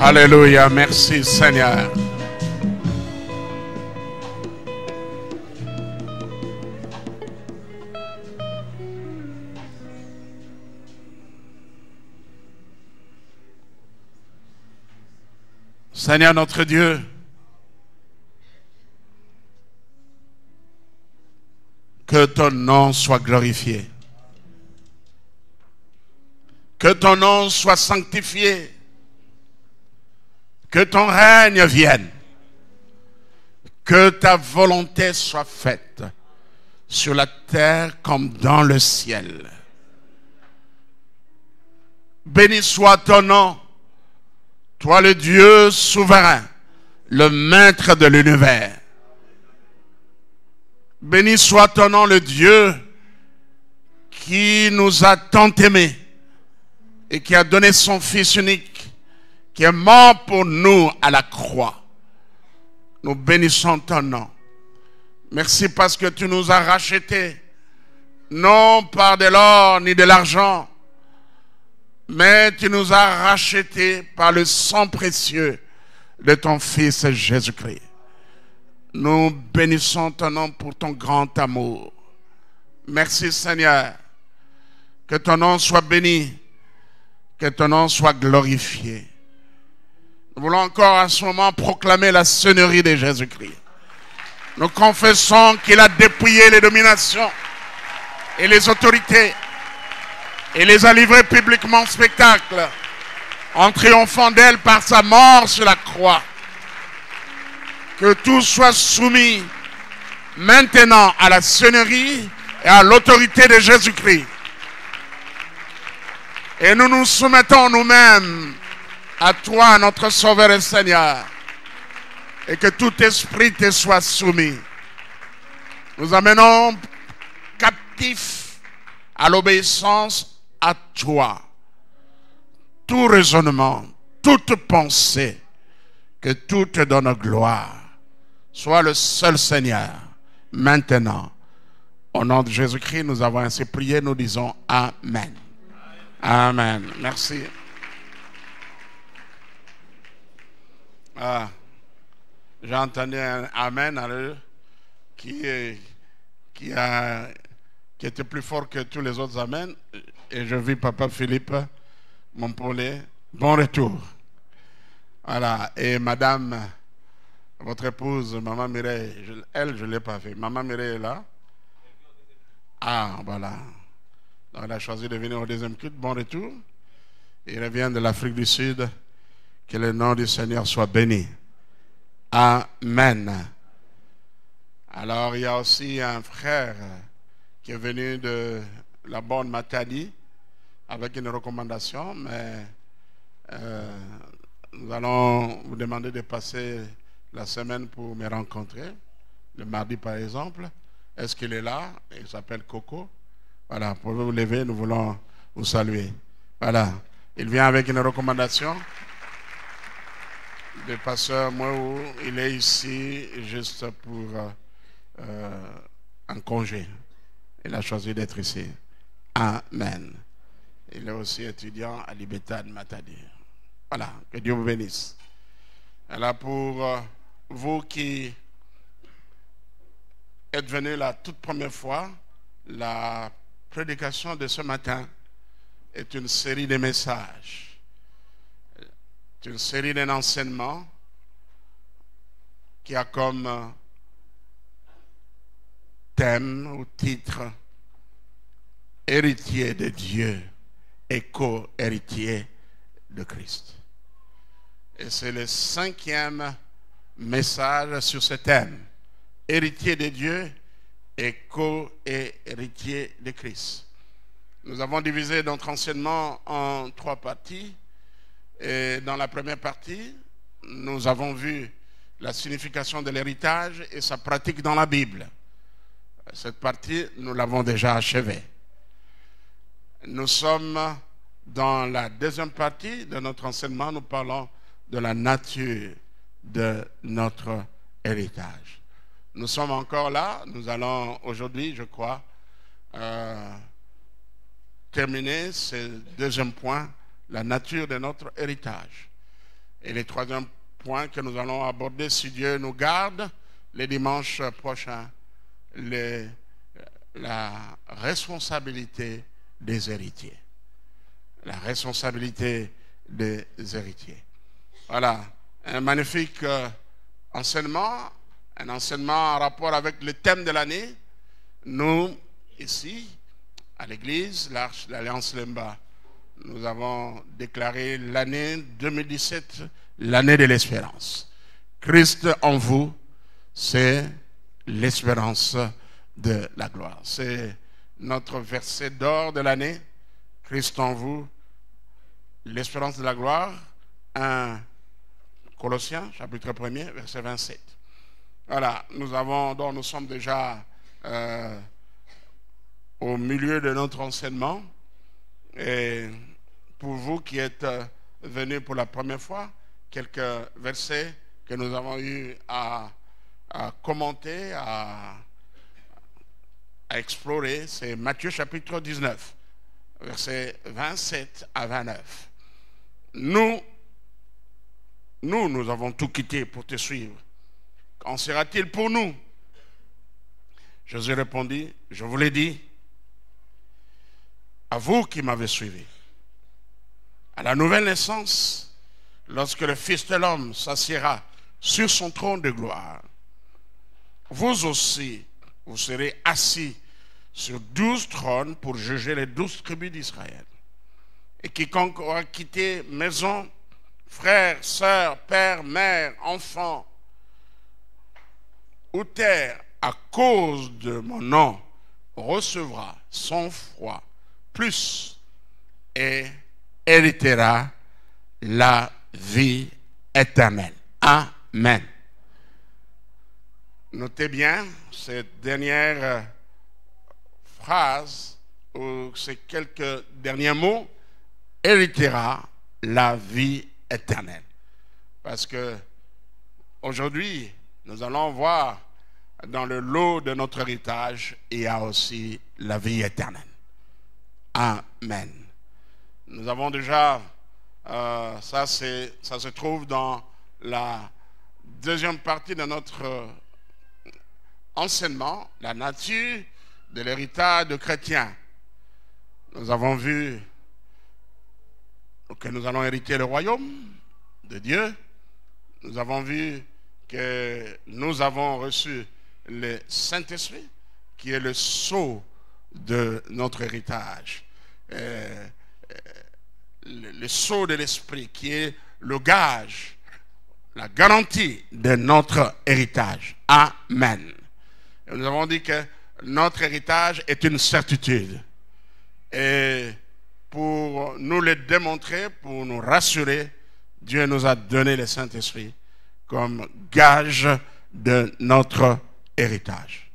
Alléluia, merci Seigneur. Seigneur notre Dieu, que ton nom soit glorifié. Que ton nom soit sanctifié. Que ton règne vienne. Que ta volonté soit faite sur la terre comme dans le ciel. Béni soit ton nom, toi le Dieu souverain, le maître de l'univers. Béni soit ton nom, le Dieu qui nous a tant aimés et qui a donné son Fils unique, qui est mort pour nous à la croix. Nous bénissons ton nom. Merci parce que tu nous as rachetés, non par de l'or ni de l'argent, mais tu nous as rachetés par le sang précieux de ton Fils Jésus-Christ. Nous bénissons ton nom pour ton grand amour. Merci Seigneur. Que ton nom soit béni. Que ton nom soit glorifié. Nous voulons encore à ce moment proclamer la seigneurie de Jésus-Christ. Nous confessons qu'il a dépouillé les dominations et les autorités et les a livrées publiquement en spectacle en triomphant d'elle par sa mort sur la croix. Que tout soit soumis maintenant à la seigneurie et à l'autorité de Jésus-Christ. Et nous nous soumettons nous-mêmes à toi, notre Sauveur et Seigneur. Et que tout esprit te soit soumis. Nous amenons captifs à l'obéissance à toi. Tout raisonnement, toute pensée, que tout te donne gloire. Sois le seul Seigneur, maintenant. Au nom de Jésus-Christ, nous avons ainsi prié, nous disons Amen. Amen. Merci. J'ai entendu un Amen à eux qui était plus fort que tous les autres Amen. Et je vis Papa Philippe, mon poulet. Bon retour. Voilà. Et Madame, votre épouse, Maman Mireille, elle, je ne l'ai pas fait. Maman Mireille est là. Ah, voilà. Donc, elle a choisi de venir au deuxième culte. Bon retour. Il revient de l'Afrique du Sud. Que le nom du Seigneur soit béni. Amen. Alors, il y a aussi un frère qui est venu de la bonne Matadi avec une recommandation, mais nous allons vous demander de passer la semaine pour me rencontrer, le mardi par exemple. Est-ce qu'il est là? Il s'appelle Coco. Voilà, pour vous lever, nous voulons vous saluer. Voilà, il vient avec une recommandation de pasteur Mouou. Il est ici juste pour un congé. Il a choisi d'être ici. Amen. Il est aussi étudiant à Libétane Matadi. Voilà, que Dieu vous bénisse. Alors pour vous qui êtes venus la toute première fois, la prédication de ce matin est une série de messages. C'est une série d'enseignements qui a comme thème ou titre héritier de Dieu et co-héritier de Christ. Et c'est le 5e message sur ce thème. Héritier de Dieu et co-héritier de Christ. Nous avons divisé notre enseignement en 3 parties. Et dans la première partie, nous avons vu la signification de l'héritage et sa pratique dans la Bible. Cette partie, nous l'avons déjà achevée. Nous sommes dans la deuxième partie de notre enseignement. Nous parlons de la nature de notre héritage. Nous sommes encore là. Nous allons aujourd'hui, je crois, terminer ce deuxième point, la nature de notre héritage. Et le troisième point que nous allons aborder, si Dieu nous garde, les dimanches prochains, la responsabilité des héritiers. La responsabilité des héritiers. Voilà, un magnifique enseignement, un enseignement en rapport avec le thème de l'année. Nous, ici, à l'église, l'Arche d'Alliance Lemba, nous avons déclaré l'année 2017, l'année de l'espérance. Christ en vous, c'est l'espérance de la gloire. C'est notre verset d'or de l'année. Christ en vous, l'espérance de la gloire. 1 Colossiens, chapitre 1er, verset 27. Voilà, nous sommes déjà au milieu de notre enseignement. Et pour vous qui êtes venus pour la première fois, quelques versets que nous avons eu à commenter, à explorer, c'est Matthieu chapitre 19, versets 27 à 29. Nous avons tout quitté pour te suivre. Qu'en sera-t-il pour nous? Jésus répondit, je vous l'ai dit, à vous qui m'avez suivi. À la nouvelle naissance, lorsque le Fils de l'homme s'assiera sur son trône de gloire, vous aussi, vous serez assis sur 12 trônes pour juger les 12 tribus d'Israël. Et quiconque aura quitté maison, frères, sœurs, père, mère, enfants ou terre à cause de mon nom recevra 100 fois plus et héritera la vie éternelle. Amen. Notez bien cette dernière phrase ou ces quelques derniers mots, héritera la vie éternelle. Parce que aujourd'hui, nous allons voir dans le lot de notre héritage, il y a aussi la vie éternelle. Amen. Nous avons déjà, ça se trouve dans la deuxième partie de notre enseignement, la nature de l'héritage de chrétien. Nous avons vu que nous allons hériter le royaume de Dieu. Nous avons vu que nous avons reçu le Saint-Esprit, qui est le sceau de notre héritage. Le sceau de l'Esprit, qui est le gage, la garantie de notre héritage. Amen. Et nous avons dit que notre héritage est une certitude. Et pour nous le démontrer, pour nous rassurer, Dieu nous a donné le Saint-Esprit comme gage de notre héritage.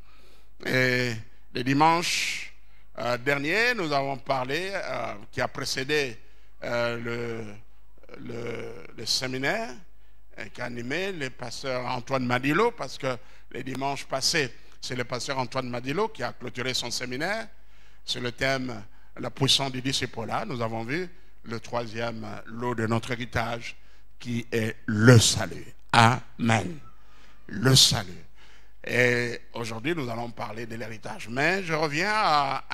Et le dimanche dernier, nous avons parlé, qui a précédé le séminaire qui a animé le pasteur Antoine Madilo, parce que les dimanches passés, c'est le pasteur Antoine Madilo qui a clôturé son séminaire sur le thème « La puissance du discipulat ». Nous avons vu le troisième lot de notre héritage qui est le salut. Amen. Le salut. Et aujourd'hui, nous allons parler de l'héritage. Mais je reviens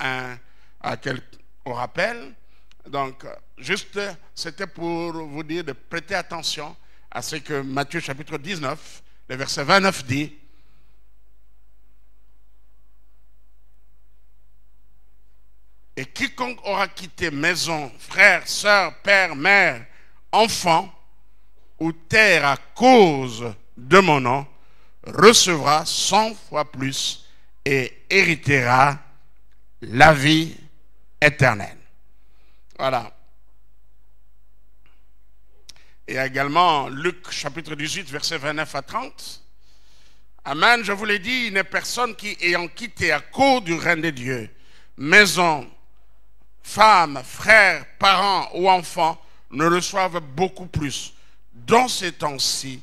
au rappel. Donc, juste, c'était pour vous dire de prêter attention à ce que Matthieu chapitre 19, le verset 29 dit. Et quiconque aura quitté maison, frère, sœur, père, mère, enfant ou terre à cause de mon nom, recevra 100 fois plus et héritera la vie éternelle. Voilà. Et également Luc chapitre 18, verset 29 à 30. Amen, je vous l'ai dit, il n'est personne qui, ayant quitté à cause du règne de Dieu, maison, femme, frère, parents ou enfants, ne reçoivent beaucoup plus dans ces temps-ci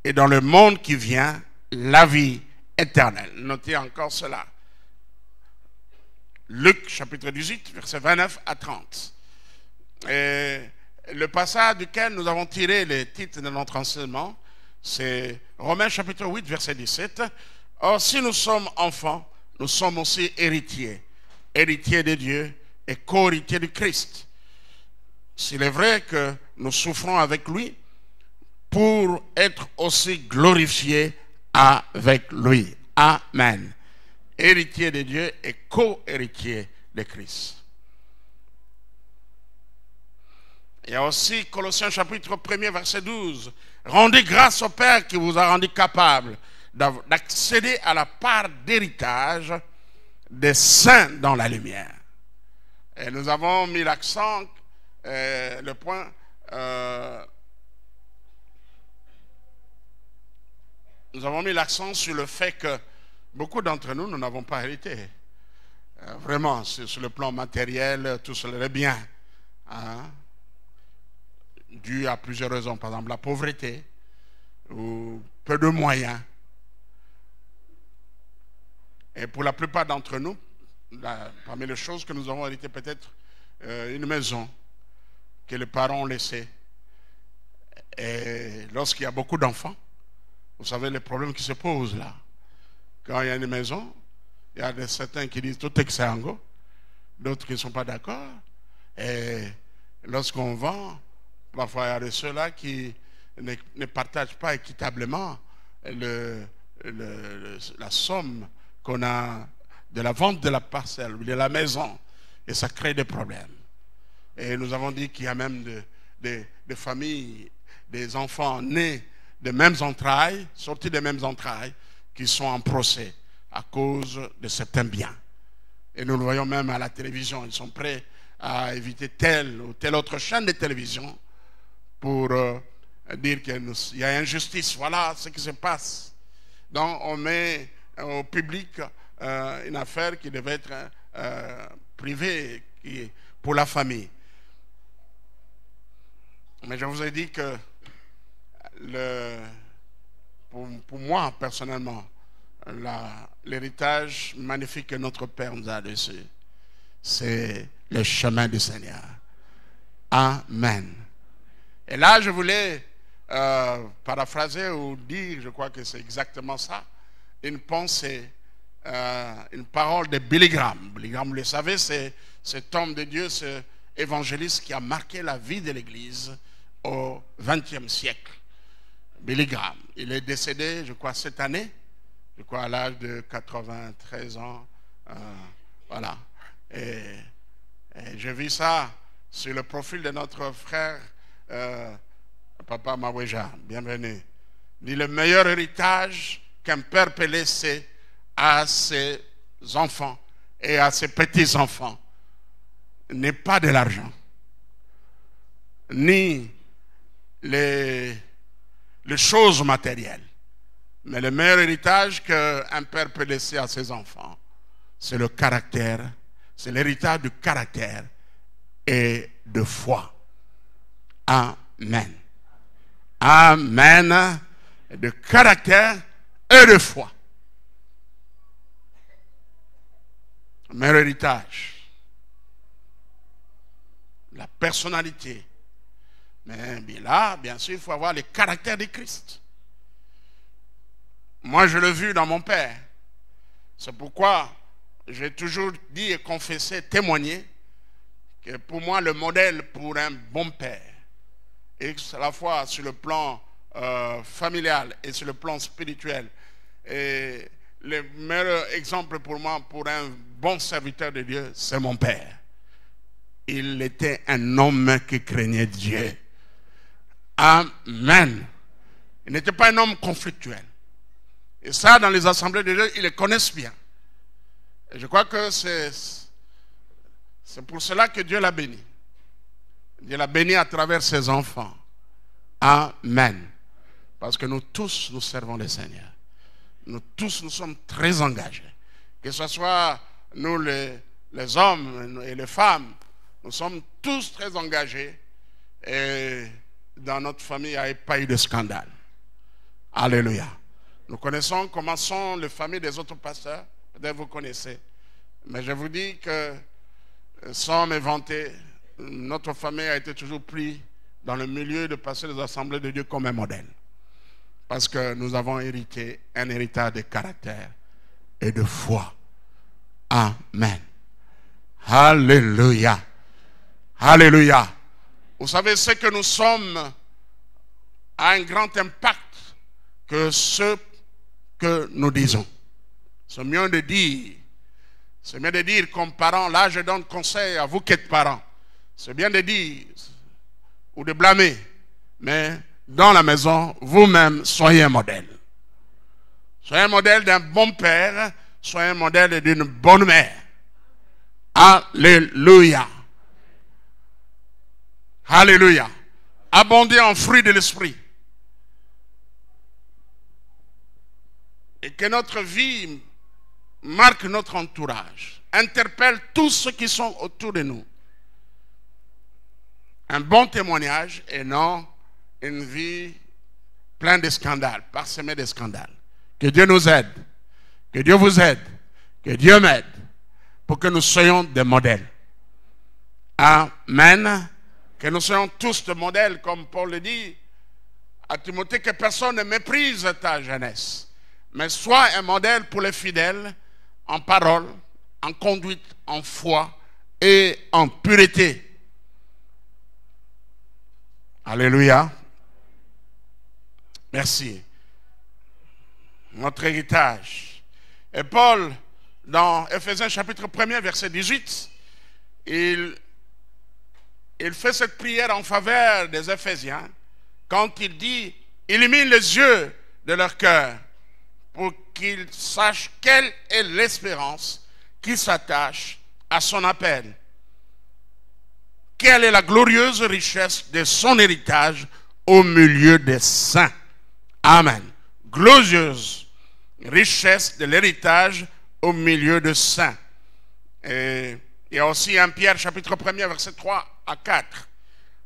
et dans le monde qui vient, la vie éternelle. Notez encore cela. Luc chapitre 18, verset 29 à 30. Et Le passage duquel nous avons tiré les titres de notre enseignement, c'est Romains chapitre 8, verset 17. Or, si nous sommes enfants, nous sommes aussi héritiers. Héritiers de Dieu et co-héritiers du Christ. S'il est vrai que nous souffrons avec lui pour être aussi glorifiés avec lui. Amen. Héritier de Dieu et co-héritier de Christ. Il y a aussi Colossiens chapitre 1er verset 12. Rendez grâce au Père qui vous a rendu capable d'accéder à la part d'héritage des saints dans la lumière. Et nous avons mis l'accent, le point, nous avons mis l'accent sur le fait que beaucoup d'entre nous, nous n'avons pas hérité. Vraiment, sur le plan matériel, tout cela est bien. Hein? Dû à plusieurs raisons, par exemple la pauvreté, ou peu de moyens. Et pour la plupart d'entre nous, parmi les choses que nous avons hérité, peut-être une maison que les parents ont laissée. Et lorsqu'il y a beaucoup d'enfants, vous savez les problèmes qui se posent là. Quand il y a une maison, il y a certains qui disent tout est que c'est en go, d'autres qui ne sont pas d'accord. Et lorsqu'on vend, parfois il y a de ceux-là qui ne partagent pas équitablement la somme qu'on a de la vente de la parcelle, de la maison. Et ça crée des problèmes. Et nous avons dit qu'il y a même des familles, des enfants nés des mêmes entrailles, sortis des mêmes entrailles, qui sont en procès à cause de certains biens. Et nous le voyons même à la télévision. Ils sont prêts à éviter telle ou telle autre chaîne de télévision pour dire qu'il y a injustice. Voilà ce qui se passe. Donc on met au public une affaire qui devait être privée pour la famille. Mais je vous ai dit que pour moi personnellement, l'héritage magnifique que notre Père nous a laissé, c'est le chemin du Seigneur. Amen. Et là, je voulais paraphraser ou dire, je crois que c'est exactement ça, une pensée, une parole de Billy Graham. Billy Graham, vous le savez, c'est cet homme de Dieu, ce évangéliste qui a marqué la vie de l'Église au XXe siècle. Billy Graham, il est décédé, je crois, cette année, je crois à l'âge de 93 ans. Voilà. Et j'ai vu ça sur le profil de notre frère, Papa Maweja. Bienvenue. Il dit, le meilleur héritage qu'un père peut laisser à ses enfants et à ses petits-enfants n'est pas de l'argent, ni les choses matérielles. Mais le meilleur héritage qu'un père peut laisser à ses enfants, c'est le caractère, c'est l'héritage du caractère et de foi. Amen. Amen. De caractère et de foi. Le meilleur héritage. La personnalité. Mais là, bien sûr, il faut avoir le caractère de Christ. Moi, je l'ai vu dans mon père. C'est pourquoi j'ai toujours dit et confessé, témoigné, que pour moi, le modèle pour un bon père, et à la fois sur le plan familial et sur le plan spirituel, et le meilleur exemple pour moi, pour un bon serviteur de Dieu, c'est mon père. Il était un homme qui craignait Dieu. Amen. Il n'était pas un homme conflictuel. Et ça, dans les assemblées de Dieu, ils le connaissent bien. Et je crois que c'est pour cela que Dieu l'a béni. Dieu l'a béni à travers ses enfants. Amen. Parce que nous tous, nous servons le Seigneur. Nous tous, nous sommes très engagés. Que ce soit nous les hommes et les femmes, nous sommes tous très engagés. Et dans notre famille, il n'y a pas eu de scandale. Alléluia. Nous connaissons comment sont les familles des autres pasteurs. Peut-être vous connaissez. Mais je vous dis que, sans me vanter, notre famille a été toujours prise dans le milieu de passer les assemblées de Dieu comme un modèle. Parce que nous avons hérité un héritage de caractère et de foi. Amen. Alléluia. Alléluia. Vous savez, ce que nous sommes a un grand impact que ce que nous disons. C'est mieux de dire. C'est bien de dire comme parent, là je donne conseil à vous qui êtes parents. C'est bien de dire ou de blâmer. Mais dans la maison, vous-même, soyez un modèle. Soyez un modèle d'un bon père, soyez un modèle d'une bonne mère. Alléluia. Alléluia. Abondez en fruits de l'esprit. Et que notre vie marque notre entourage, interpelle tous ceux qui sont autour de nous. Un bon témoignage et non une vie pleine de scandales, parsemée de scandales. Que Dieu nous aide, que Dieu vous aide, que Dieu m'aide pour que nous soyons des modèles. Amen. Que nous soyons tous des modèles, comme Paul le dit à Timothée, que personne ne méprise ta jeunesse, mais sois un modèle pour les fidèles en parole, en conduite, en foi et en pureté. Alléluia. Merci. Notre héritage. Et Paul, dans Éphésiens chapitre 1er, verset 18, il fait cette prière en faveur des Éphésiens quand il dit « Illumine les yeux de leur cœur pour qu'ils sachent quelle est l'espérance qui s'attache à son appel. Quelle est la glorieuse richesse de son héritage au milieu des saints. » Amen. Glorieuse richesse de l'héritage au milieu des saints. Et il y a aussi 1 Pierre chapitre 1er verset 3 à 4.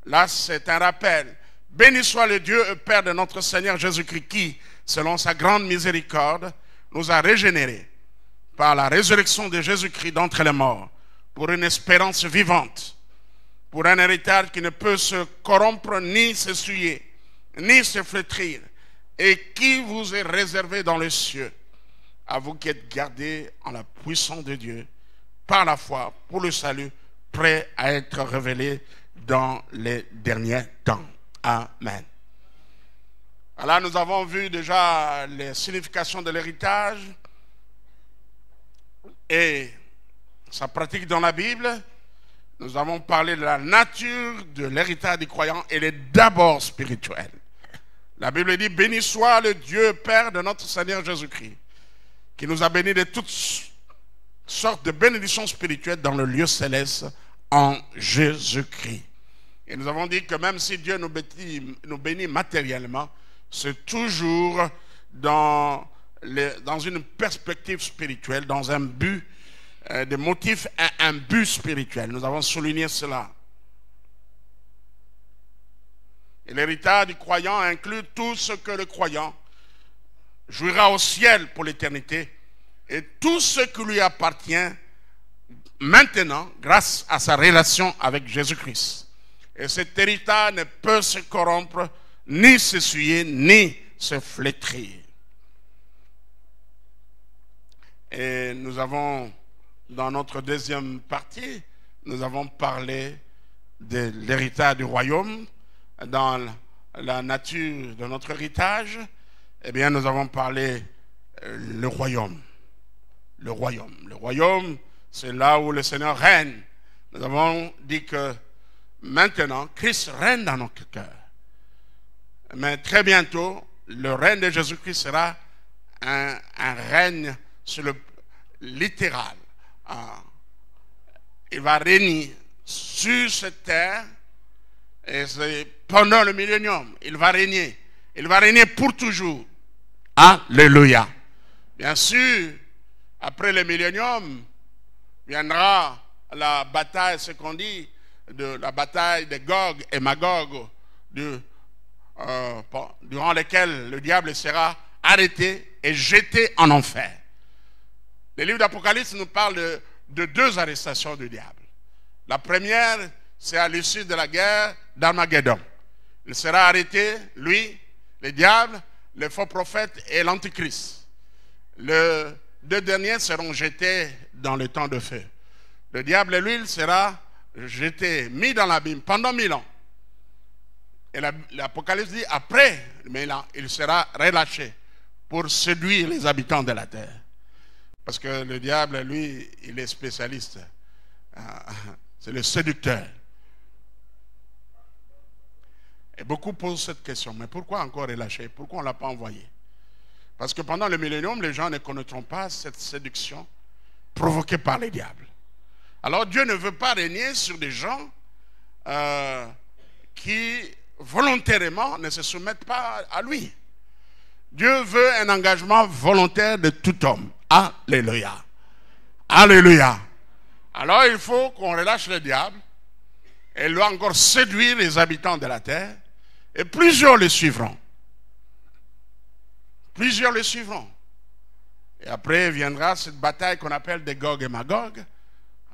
Là c'est un rappel. Béni soit le Dieu et Père de notre Seigneur Jésus-Christ qui, selon sa grande miséricorde, nous a régénérés par la résurrection de Jésus-Christ d'entre les morts, pour une espérance vivante, pour un héritage qui ne peut se corrompre, ni s'essuyer, ni se flétrir, et qui vous est réservé dans les cieux, à vous qui êtes gardés en la puissance de Dieu, par la foi, pour le salut, prêt à être révélé dans les derniers temps. Amen. Alors nous avons vu déjà les significations de l'héritage et sa pratique dans la Bible. Nous avons parlé de la nature de l'héritage du croyant. Elle est d'abord spirituelle. La Bible dit « Béni soit le Dieu Père de notre Seigneur Jésus-Christ, qui nous a bénis de toutes sortes de bénédictions spirituelles dans le lieu céleste en Jésus-Christ. » Et nous avons dit que même si Dieu nous bénit matériellement, c'est toujours dans une perspective spirituelle, dans un but, des motifs, un but spirituel. Nous avons souligné cela. Et l'héritage du croyant inclut tout ce que le croyant jouira au ciel pour l'éternité et tout ce qui lui appartient maintenant grâce à sa relation avec Jésus-Christ. Et cet héritage ne peut se corrompre, ni s'essuyer, ni se flétrir. Et nous avons, dans notre deuxième partie, nous avons parlé de l'héritage du royaume, dans la nature de notre héritage. Eh bien, nous avons parlé le royaume. Le royaume. Le royaume, c'est là où le Seigneur règne. Nous avons dit que maintenant, Christ règne dans notre cœur. Mais très bientôt, le règne de Jésus-Christ sera un règne sur le littéral. Il va régner sur cette terre et c'est pendant le millénium. Il va régner. Il va régner pour toujours. Alléluia. Bien sûr, après le millénium, viendra la bataille, ce qu'on dit, de la bataille de Gog et Magog, durant laquelle le diable sera arrêté et jeté en enfer. Le livre d'Apocalypse nous parle de deux arrestations du diable. La première, c'est à l'issue de la guerre d'Armageddon. Il sera arrêté, lui, le diable, le faux prophète et l'antichrist. Les deux derniers seront jetés dans le temps de feu. Le diable et lui, il sera jeté, mis dans l'abîme pendant 1000 ans. Et l'Apocalypse dit, après 1000 ans, il sera relâché pour séduire les habitants de la terre. Parce que le diable, lui, il est spécialiste. C'est le séducteur. Et beaucoup posent cette question, mais pourquoi encore relâché? Pourquoi on ne l'a pas envoyé? Parce que pendant le millénium, les gens ne connaîtront pas cette séduction provoquée par les diables. Alors Dieu ne veut pas régner sur des gens qui volontairement ne se soumettent pas à lui. Dieu veut un engagement volontaire de tout homme. Alléluia. Alléluia. Alors il faut qu'on relâche le diable. Et il doit encore séduire les habitants de la terre. Et plusieurs le suivront. Plusieurs le suivront. Et après viendra cette bataille qu'on appelle de Gog et Magog,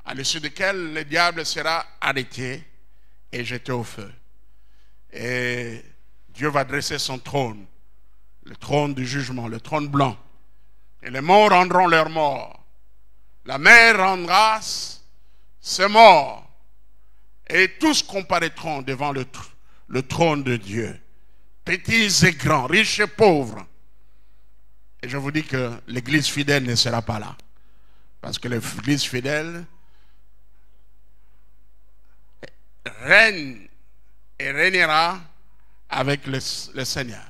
à l'issue de laquelle le diable sera arrêté et jeté au feu. Et Dieu va dresser son trône, le trône du jugement, le trône blanc. Et les morts rendront leur mort. La mer rendra ses morts. Et tous comparaîtront devant le trône de Dieu. Petits et grands, riches et pauvres. Et je vous dis que l'église fidèle ne sera pas là. Parce que l'église fidèle règne et régnera avec le Seigneur.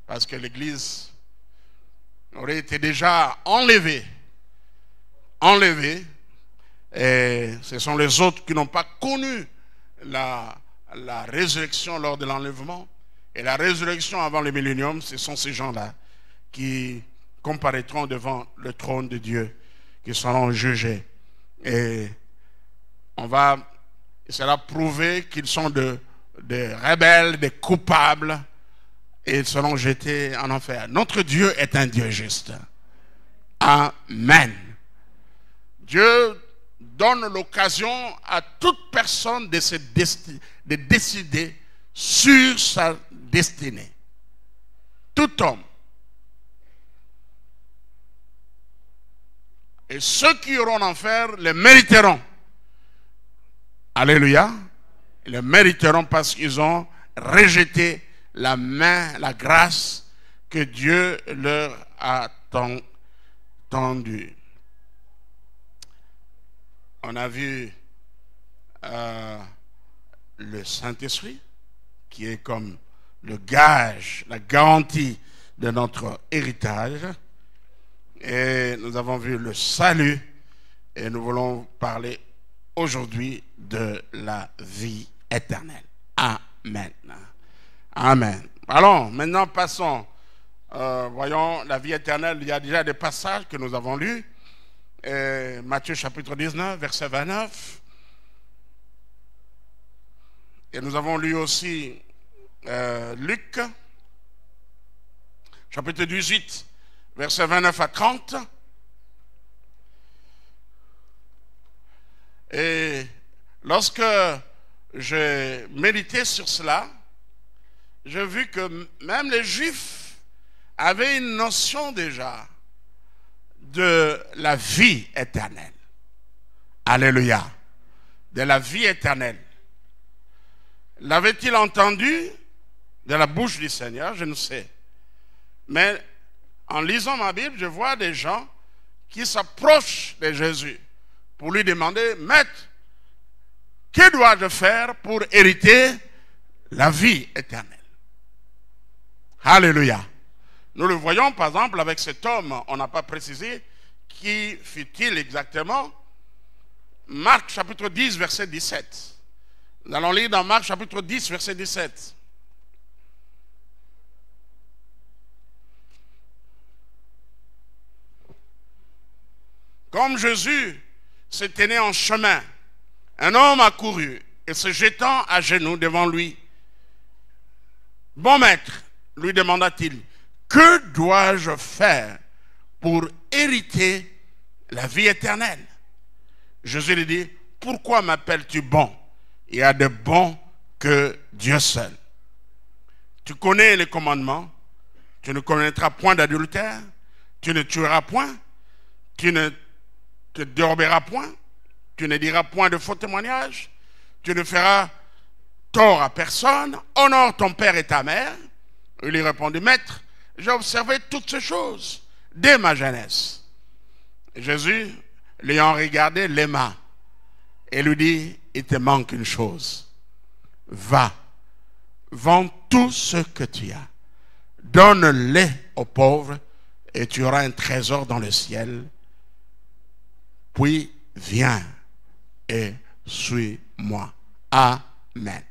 Parce que l'église aurait été déjà enlevée. Et ce sont les autres qui n'ont pas connu la résurrection lors de l'enlèvement. Et la résurrection avant le millénium, ce sont ces gens-là qui comparaîtront devant le trône de Dieu, qui seront jugés. Et il sera prouvé qu'ils sont des rebelles, des coupables, et ils seront jetés en enfer. Notre Dieu est un Dieu juste. Amen. Dieu donne l'occasion à toute personne de décider sur sa destinée. Tout homme. Et ceux qui iront en enfer le mériteront. Alléluia. Ils le mériteront parce qu'ils ont rejeté la main, la grâce que Dieu leur a tendue. On a vu le Saint-Esprit qui est comme le gage, la garantie de notre héritage. Et nous avons vu le salut et nous voulons parler aujourd'hui de la vie éternelle. Amen. Amen. Alors, maintenant passons. Voyons la vie éternelle. Il y a déjà des passages que nous avons lus. Matthieu chapitre 19, verset 29. Et nous avons lu aussi Luc chapitre 18, verset 29 à 30. Et lorsque j'ai médité sur cela, j'ai vu que même les Juifs avaient une notion déjà de la vie éternelle. Alléluia. De la vie éternelle. L'avait-il entendu de la bouche du Seigneur? Je ne sais. Mais en lisant ma Bible, je vois des gens qui s'approchent de Jésus pour lui demander, Maître, que dois-je faire pour hériter la vie éternelle? Alléluia. Nous le voyons par exemple avec cet homme, on n'a pas précisé qui fut-il exactement. Marc chapitre 10 verset 17. Nous allons lire dans Marc chapitre 10 verset 17. Comme Jésus se tenait en chemin, un homme accourut et se jetant à genoux devant lui. Bon maître, lui demanda-t-il, que dois-je faire pour hériter la vie éternelle? Jésus lui dit, pourquoi m'appelles-tu bon? Il y a de bon que Dieu seul. Tu connais les commandements. Tu ne commettras point d'adultère. Tu ne tueras point. Tu ne te déroberas point. Tu ne diras point de faux témoignages. Tu ne feras tort à personne. Honore ton père et ta mère. Il lui répondit, Maître, j'ai observé toutes ces choses dès ma jeunesse. Jésus, l'ayant regardé, l'aima et lui dit, il te manque une chose. Va, vends tout ce que tu as. Donne-les aux pauvres et tu auras un trésor dans le ciel. Puis viens et suis-moi. Amen.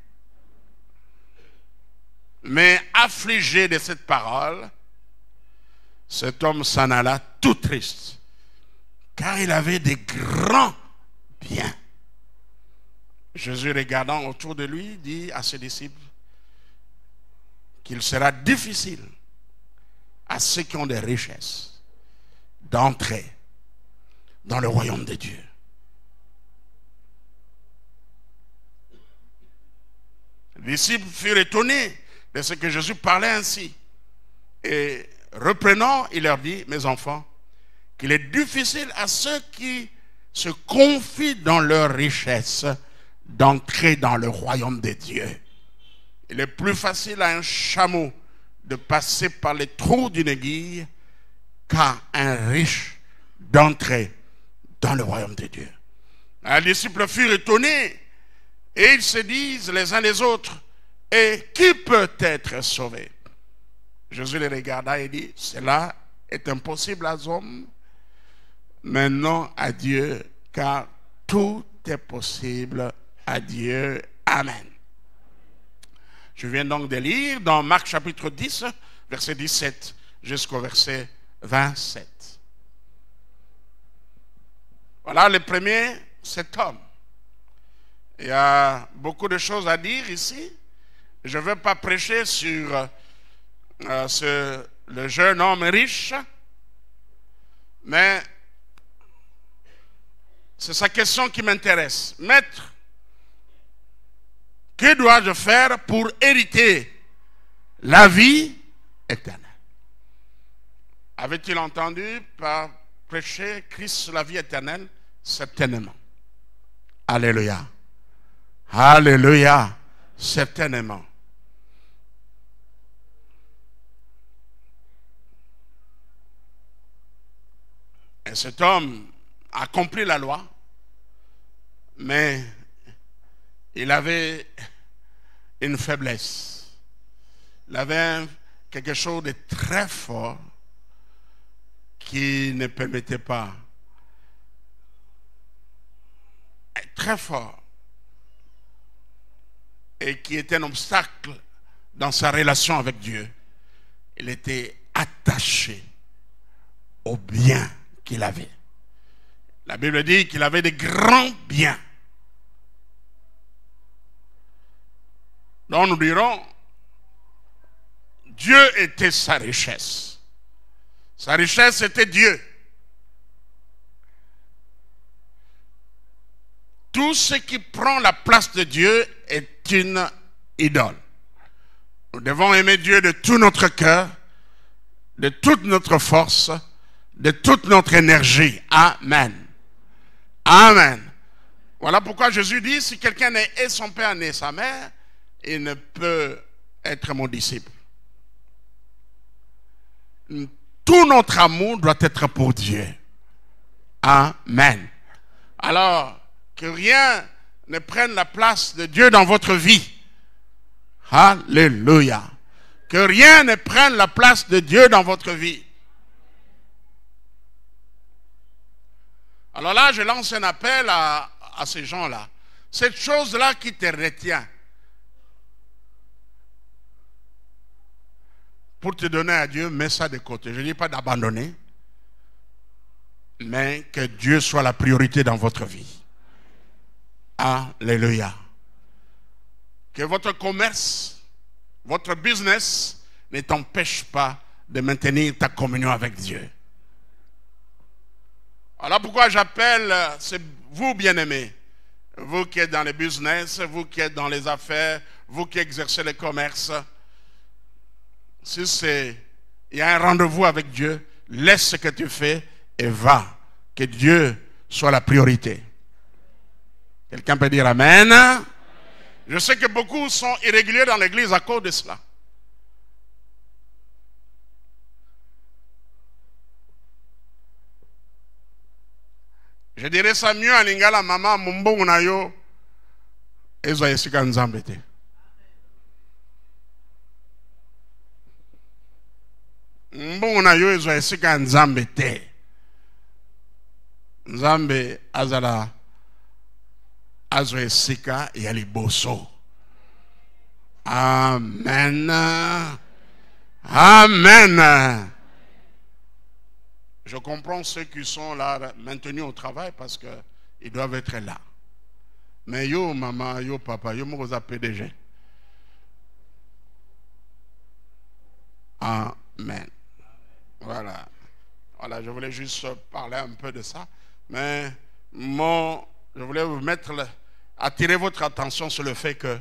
Mais affligé de cette parole, cet homme s'en alla tout triste, car il avait des grands biens. Jésus, regardant autour de lui, dit à ses disciples qu'il sera difficile à ceux qui ont des richesses d'entrer dans le royaume de Dieu. Les disciples furent étonnés de ce que Jésus parlait ainsi. Et reprenant, il leur dit, mes enfants, qu'il est difficile à ceux qui se confient dans leur richesse d'entrer dans le royaume de Dieu. Il est plus facile à un chameau de passer par les trous d'une aiguille qu'à un riche d'entrer dans le royaume de Dieu. Les disciples furent étonnés et ils se disent les uns les autres, et qui peut être sauvé? Jésus les regarda et dit, cela est impossible aux hommes, mais non à Dieu, car tout est possible à Dieu. Amen. Je viens donc de lire dans Marc chapitre 10, verset 17 jusqu'au verset 27. Voilà le premier, cet homme. Il y a beaucoup de choses à dire ici. Je ne veux pas prêcher sur le jeune homme riche, mais c'est sa question qui m'intéresse. Maître, que dois-je faire pour hériter la vie éternelle? Avait-il entendu par prêcher Christ la vie éternelle? Certainement. Alléluia. Alléluia. Certainement. Et cet homme a accompli la loi, mais il avait une faiblesse. Il avait quelque chose de très fort qui ne permettait pas. Très fort. Et qui était un obstacle dans sa relation avec Dieu. Il était attaché au bien qu'il avait. La Bible dit qu'il avait des grands biens. Donc nous dirons, Dieu était sa richesse. Sa richesse était Dieu. Tout ce qui prend la place de Dieu est une idole. Nous devons aimer Dieu de tout notre cœur, de toute notre force, de toute notre énergie. Amen. Amen. Voilà pourquoi Jésus dit, si quelqu'un est son père et sa mère, il ne peut être mon disciple. Tout notre amour doit être pour Dieu. Amen. Alors, que rien ne prenne la place de Dieu dans votre vie. Alléluia. Que rien ne prenne la place de Dieu dans votre vie. Alors là, je lance un appel à ces gens-là. Cette chose-là qui te retient pour te donner à Dieu, mets ça de côté. Je ne dis pas d'abandonner, mais que Dieu soit la priorité dans votre vie. Alléluia. Que votre commerce, votre business ne t'empêche pas de maintenir ta communion avec Dieu. Voilà pourquoi j'appelle vous bien-aimés, vous qui êtes dans le business, vous qui êtes dans les affaires, vous qui exercez le commerce, Si il y a un rendez-vous avec Dieu, laisse ce que tu fais et va. Que Dieu soit la priorité. Quelqu'un peut dire Amen? Je sais que beaucoup sont irréguliers dans l'église à cause de cela. Je dirais ça mieux en lingala mama mumbo unayo ezo yesika nzambe te. Mumbo unayo ezo yesika nzambe te. Nzambe azala azo yesika ya liboso. Amen. Amen. Je comprends ceux qui sont là maintenus au travail parce qu'ils doivent être là. Mais yo maman, yo papa, yo me vous PDG. Amen. Voilà. Voilà, je voulais juste parler un peu de ça. Mais je voulais vous attirer votre attention sur le fait que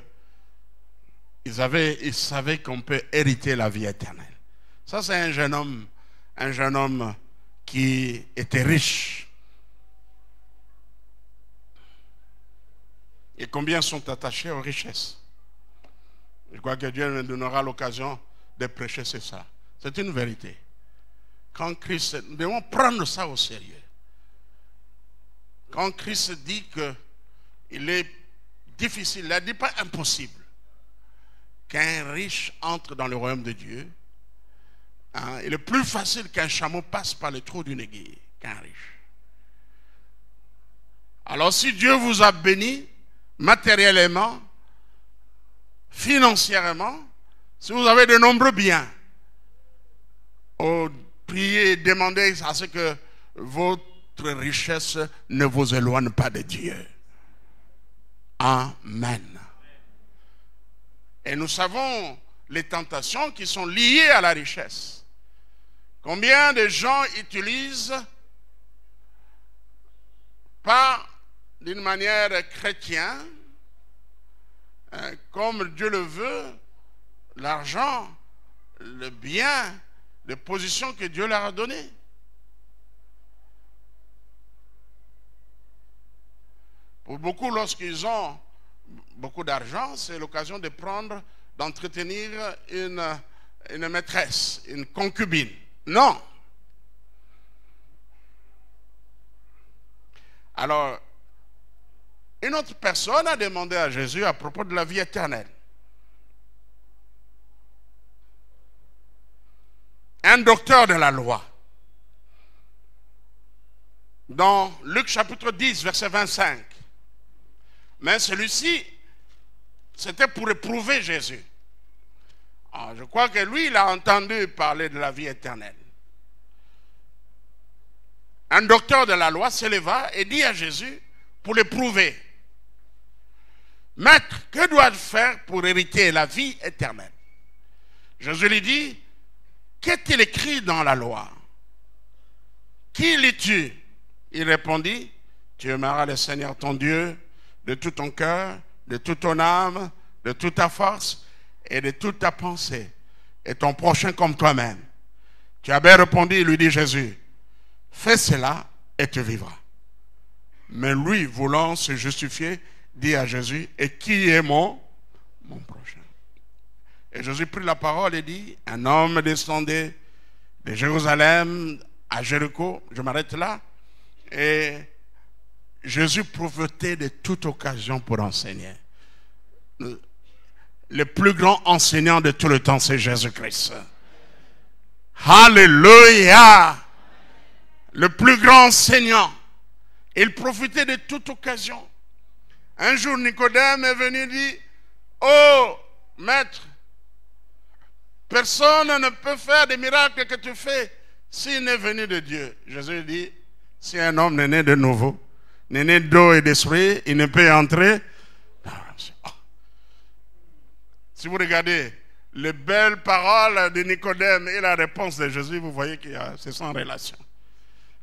ils savaient qu'on peut hériter la vie éternelle. Ça, c'est un jeune homme qui était riche. Et combien sont attachés aux richesses? Je crois que Dieu nous donnera l'occasion de prêcher sur ça. C'est une vérité. Quand Christ, nous devons prendre ça au sérieux. Quand Christ dit qu'il est difficile, il ne dit pas impossible, qu'un riche entre dans le royaume de Dieu. Il est plus facile qu'un chameau passe par le trou d'une aiguille qu'un riche. Alors si Dieu vous a béni matériellement, financièrement, si vous avez de nombreux biens, priez et demandez à ce que votre richesse ne vous éloigne pas de Dieu. Amen. Et nous savons les tentations qui sont liées à la richesse. Combien de gens utilisent, pas d'une manière chrétienne, comme Dieu le veut, l'argent, le bien, les positions que Dieu leur a données. Pour beaucoup, lorsqu'ils ont beaucoup d'argent, c'est l'occasion d'entretenir une maîtresse, une concubine. Non. Alors, une autre personne a demandé à Jésus à propos de la vie éternelle. Un docteur de la loi. Dans Luc chapitre 10, verset 25. Mais celui-ci, c'était pour éprouver Jésus. Alors, je crois que lui, il a entendu parler de la vie éternelle. Un docteur de la loi s'éleva et dit à Jésus, pour l'éprouver, Maître, que dois-je faire pour hériter la vie éternelle? Jésus lui dit, qu'est-il écrit dans la loi? Qui lis-tu? Il répondit, tu aimeras le Seigneur ton Dieu de tout ton cœur, de toute ton âme, de toute ta force et de toute ta pensée, et ton prochain comme toi-même. Tu as bien répondu, il lui dit Jésus, fais cela et tu vivras. Mais lui, voulant se justifier, dit à Jésus, et qui est mon prochain? Et Jésus prit la parole et dit, un homme descendait de Jérusalem à Jéricho, je m'arrête là, et Jésus profitait de toute occasion pour enseigner. Le plus grand enseignant de tout le temps, c'est Jésus-Christ. Alléluia! Le plus grand enseignant. Il profitait de toute occasion. Un jour, Nicodème est venu et dit, oh, maître, personne ne peut faire des miracles que tu fais s'il n'est venu de Dieu. Jésus dit, si un homme n'est né de nouveau, n'est né d'eau et d'esprit, il ne peut entrer. Si vous regardez les belles paroles de Nicodème et la réponse de Jésus, vous voyez que c'est sans relation.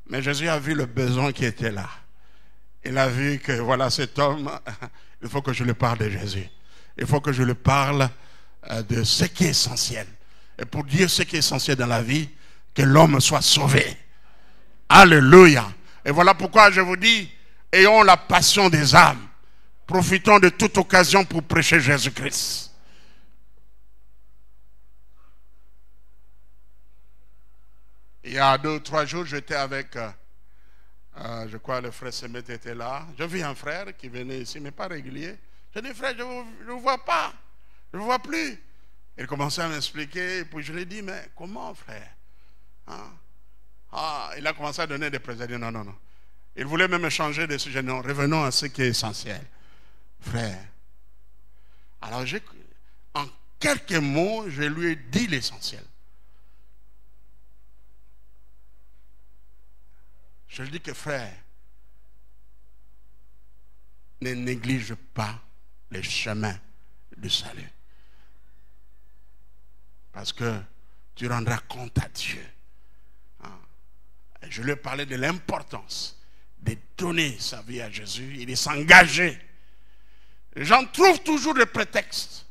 Mais Jésus a vu le besoin qui était là. Il a vu que voilà cet homme, il faut que je lui parle de Jésus. Il faut que je lui parle de ce qui est essentiel. Et pour dire ce qui est essentiel dans la vie, que l'homme soit sauvé. Alléluia. Et voilà pourquoi je vous dis, ayons la passion des âmes. Profitons de toute occasion pour prêcher Jésus-Christ. Il y a 2 ou 3 jours, j'étais avec, je crois le frère Semet était là. Je vis un frère qui venait ici, mais pas régulier. Je dis, frère, je ne vous vois pas. Je ne vous vois plus. Il commençait à m'expliquer, et puis je lui ai dit, mais comment, frère? Il a commencé à donner des présidents. Non, non, non. Il voulait même changer de sujet. Non, revenons à ce qui est essentiel. Frère. Alors, en quelques mots, je lui ai dit l'essentiel. Je lui dis que, frère, ne néglige pas les chemins du salut. Parce que tu rendras compte à Dieu. Et je lui ai parlé de l'importance de donner sa vie à Jésus et de s'engager. Les gens trouvent toujours des prétextes.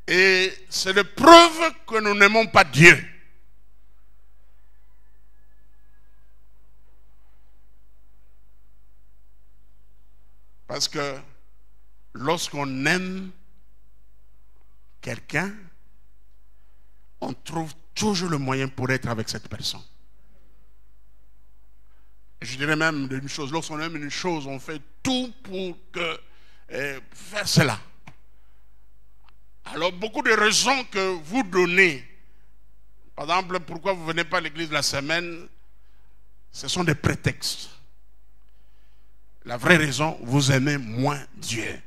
Et c'est la preuve que nous n'aimons pas Dieu. Parce que lorsqu'on aime quelqu'un, on trouve toujours le moyen pour être avec cette personne. Je dirais même une chose, lorsqu'on aime une chose, on fait tout pour faire cela. Alors beaucoup de raisons que vous donnez, par exemple, pourquoi vous ne venez pas à l'église la semaine, ce sont des prétextes. La vraie raison, vous aimez moins Dieu.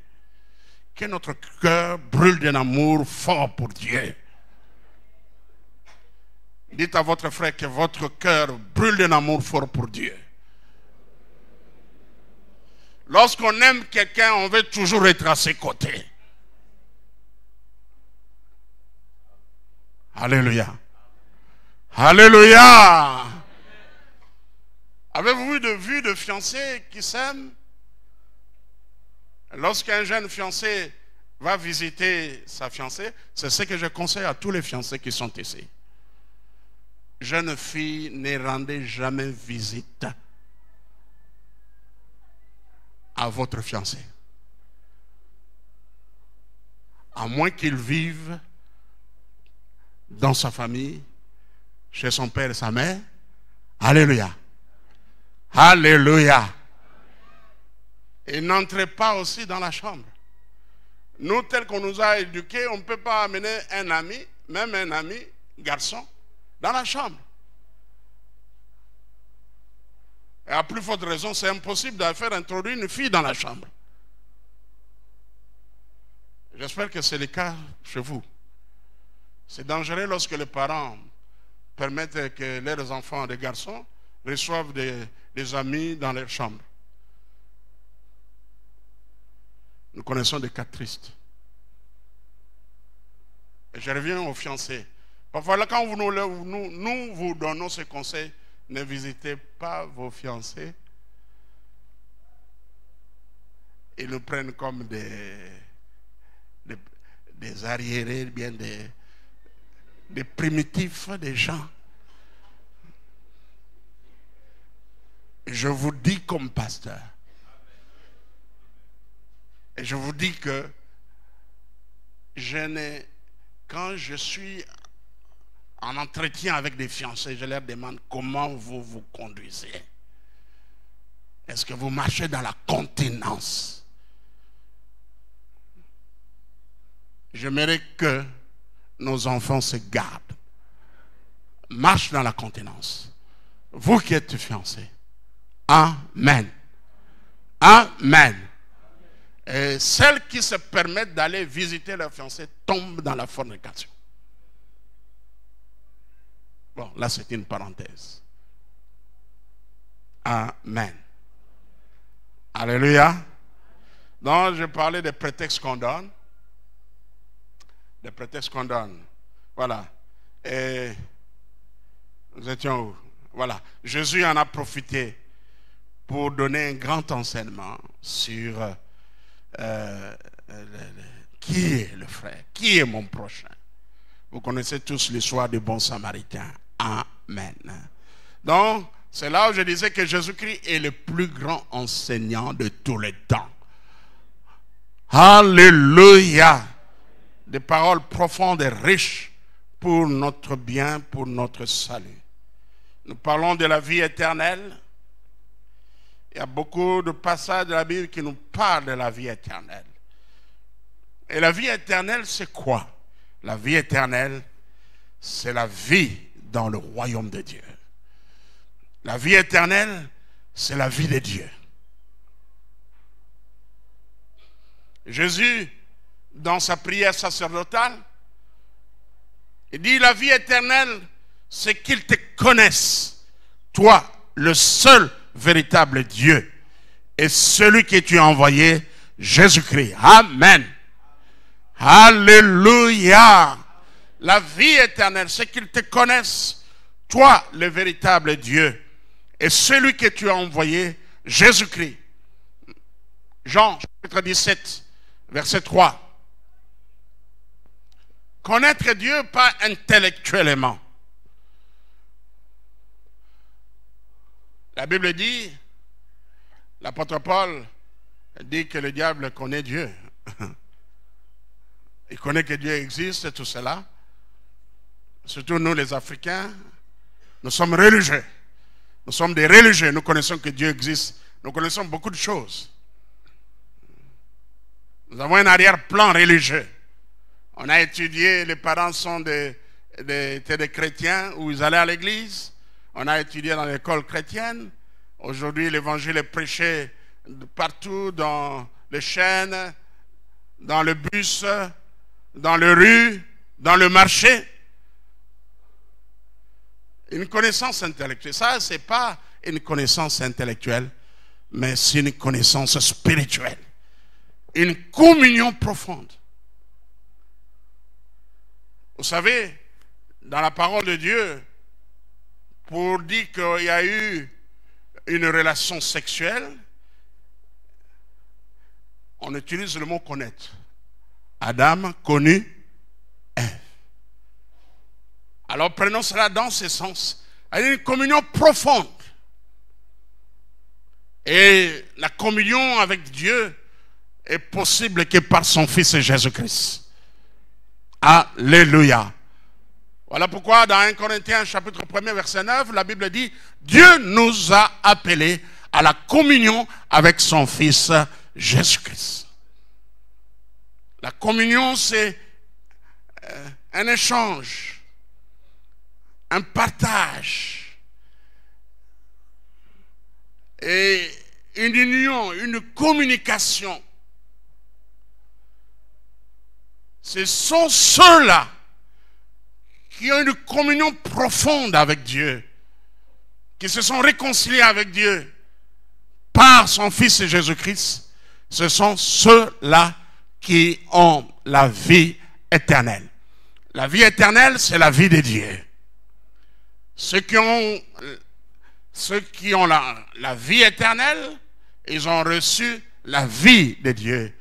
Que notre cœur brûle d'un amour fort pour Dieu. Dites à votre frère que votre cœur brûle d'un amour fort pour Dieu. Lorsqu'on aime quelqu'un, on veut toujours être à ses côtés. Alléluia. Alléluia. Avez-vous vu de fiancés qui s'aiment? Lorsqu'un jeune fiancé va visiter sa fiancée, c'est ce que je conseille à tous les fiancés qui sont ici. Jeune fille, ne rendez jamais visite à votre fiancé. À moins qu'il vive dans sa famille, chez son père et sa mère. Alléluia. Alléluia. Et n'entrez pas aussi dans la chambre. Nous, tel qu'on nous a éduqués, on ne peut pas amener un ami, même un ami, garçon, dans la chambre. Et à plus forte raison, c'est impossible de faire introduire une fille dans la chambre. J'espère que c'est le cas chez vous. C'est dangereux lorsque les parents permettent que leurs enfants, des garçons, reçoivent des amis dans leur chambre. Nous connaissons des cas tristes. Et je reviens aux fiancés. Parfois, là, quand nous vous donnons ce conseil, ne visitez pas vos fiancés. Ils nous prennent comme des arriérés, bien des primitifs, des gens. Je vous dis comme pasteur, et je vous dis que quand je suis en entretien avec des fiancés, je leur demande comment vous vous conduisez. Est-ce que vous marchez dans la continence? J'aimerais que nos enfants se gardent. Marche dans la continence. Vous qui êtes fiancés. Amen. Amen. Et celles qui se permettent d'aller visiter leur fiancé tombent dans la fornication. Bon, là c'est une parenthèse. Amen. Alléluia. Donc je parlais des prétextes qu'on donne. Des prétextes qu'on donne. Voilà. Et nous étions où? Voilà. Jésus en a profité pour donner un grand enseignement sur qui est le frère? Qui est mon prochain? Vous connaissez tous l'histoire du bon samaritain. Amen. Donc, c'est là où je disais que Jésus-Christ est le plus grand enseignant de tous les temps. Alléluia. Des paroles profondes et riches pour notre bien, pour notre salut. Nous parlons de la vie éternelle. Il y a beaucoup de passages de la Bible qui nous parlent de la vie éternelle. Et la vie éternelle, c'est quoi? La vie éternelle, c'est la vie dans le royaume de Dieu. La vie éternelle, c'est la vie de Dieu. Jésus, dans sa prière sacerdotale, il dit, la vie éternelle, c'est qu'ils te connaissent, toi, le seul véritable Dieu, et celui que tu as envoyé, Jésus-Christ. Amen. Alléluia. La vie éternelle, c'est qu'ils te connaissent, toi, le véritable Dieu, et celui que tu as envoyé, Jésus-Christ. Jean, chapitre 17, verset 3. Connaître Dieu pas intellectuellement. La Bible dit, l'apôtre Paul dit que le diable connaît Dieu. Il connaît que Dieu existe, tout cela. Surtout nous les Africains, nous sommes religieux. Nous sommes des religieux, nous connaissons que Dieu existe. Nous connaissons beaucoup de choses. Nous avons un arrière-plan religieux. On a étudié, les parents sont étaient des chrétiens où ils allaient à l'église. On a étudié dans l'école chrétienne. Aujourd'hui, l'évangile est prêché partout, dans les chaînes, dans le bus, dans les rues, dans le marché. Une connaissance intellectuelle. Ça, ce n'est pas une connaissance intellectuelle, mais c'est une connaissance spirituelle. Une communion profonde. Vous savez, dans la parole de Dieu, pour dire qu'il y a eu une relation sexuelle, on utilise le mot connaître. Adam connut Ève. Alors prenons cela dans ce sens. Il y a une communion profonde. Et la communion avec Dieu est possible que par son Fils Jésus-Christ. Alléluia. Voilà pourquoi dans 1 Corinthiens chapitre 1 verset 9, la Bible dit, Dieu nous a appelés à la communion avec son Fils Jésus-Christ. La communion, c'est un échange, un partage et une union, une communication. Ce sont ceux-là qui ont une communion profonde avec Dieu, qui se sont réconciliés avec Dieu par son Fils Jésus-Christ. Ce sont ceux-là qui ont la vie éternelle. La vie éternelle, c'est la vie de Dieu. Ceux qui ont la vie éternelle, ils ont reçu la vie de Dieu.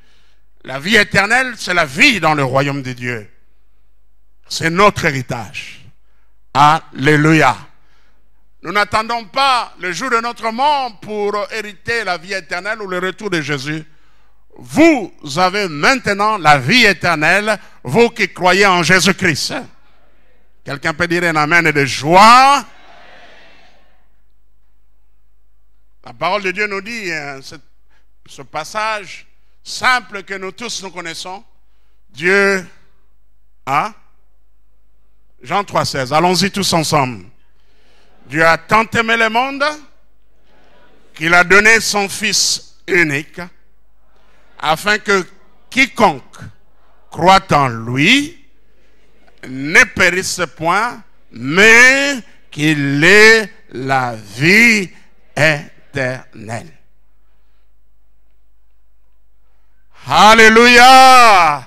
La vie éternelle, c'est la vie dans le royaume de Dieu. C'est notre héritage. Alléluia. Nous n'attendons pas le jour de notre mort pour hériter la vie éternelle ou le retour de Jésus. Vous avez maintenant la vie éternelle, vous qui croyez en Jésus-Christ. Quelqu'un peut dire un amen de joie? La parole de Dieu nous dit, ce passage simple que nous tous nous connaissons, Dieu a, Jean 3,16, allons-y tous ensemble. Dieu a tant aimé le monde qu'il a donné son Fils unique, afin que quiconque croit en lui ne périsse point, mais qu'il ait la vie éternelle. Alléluia!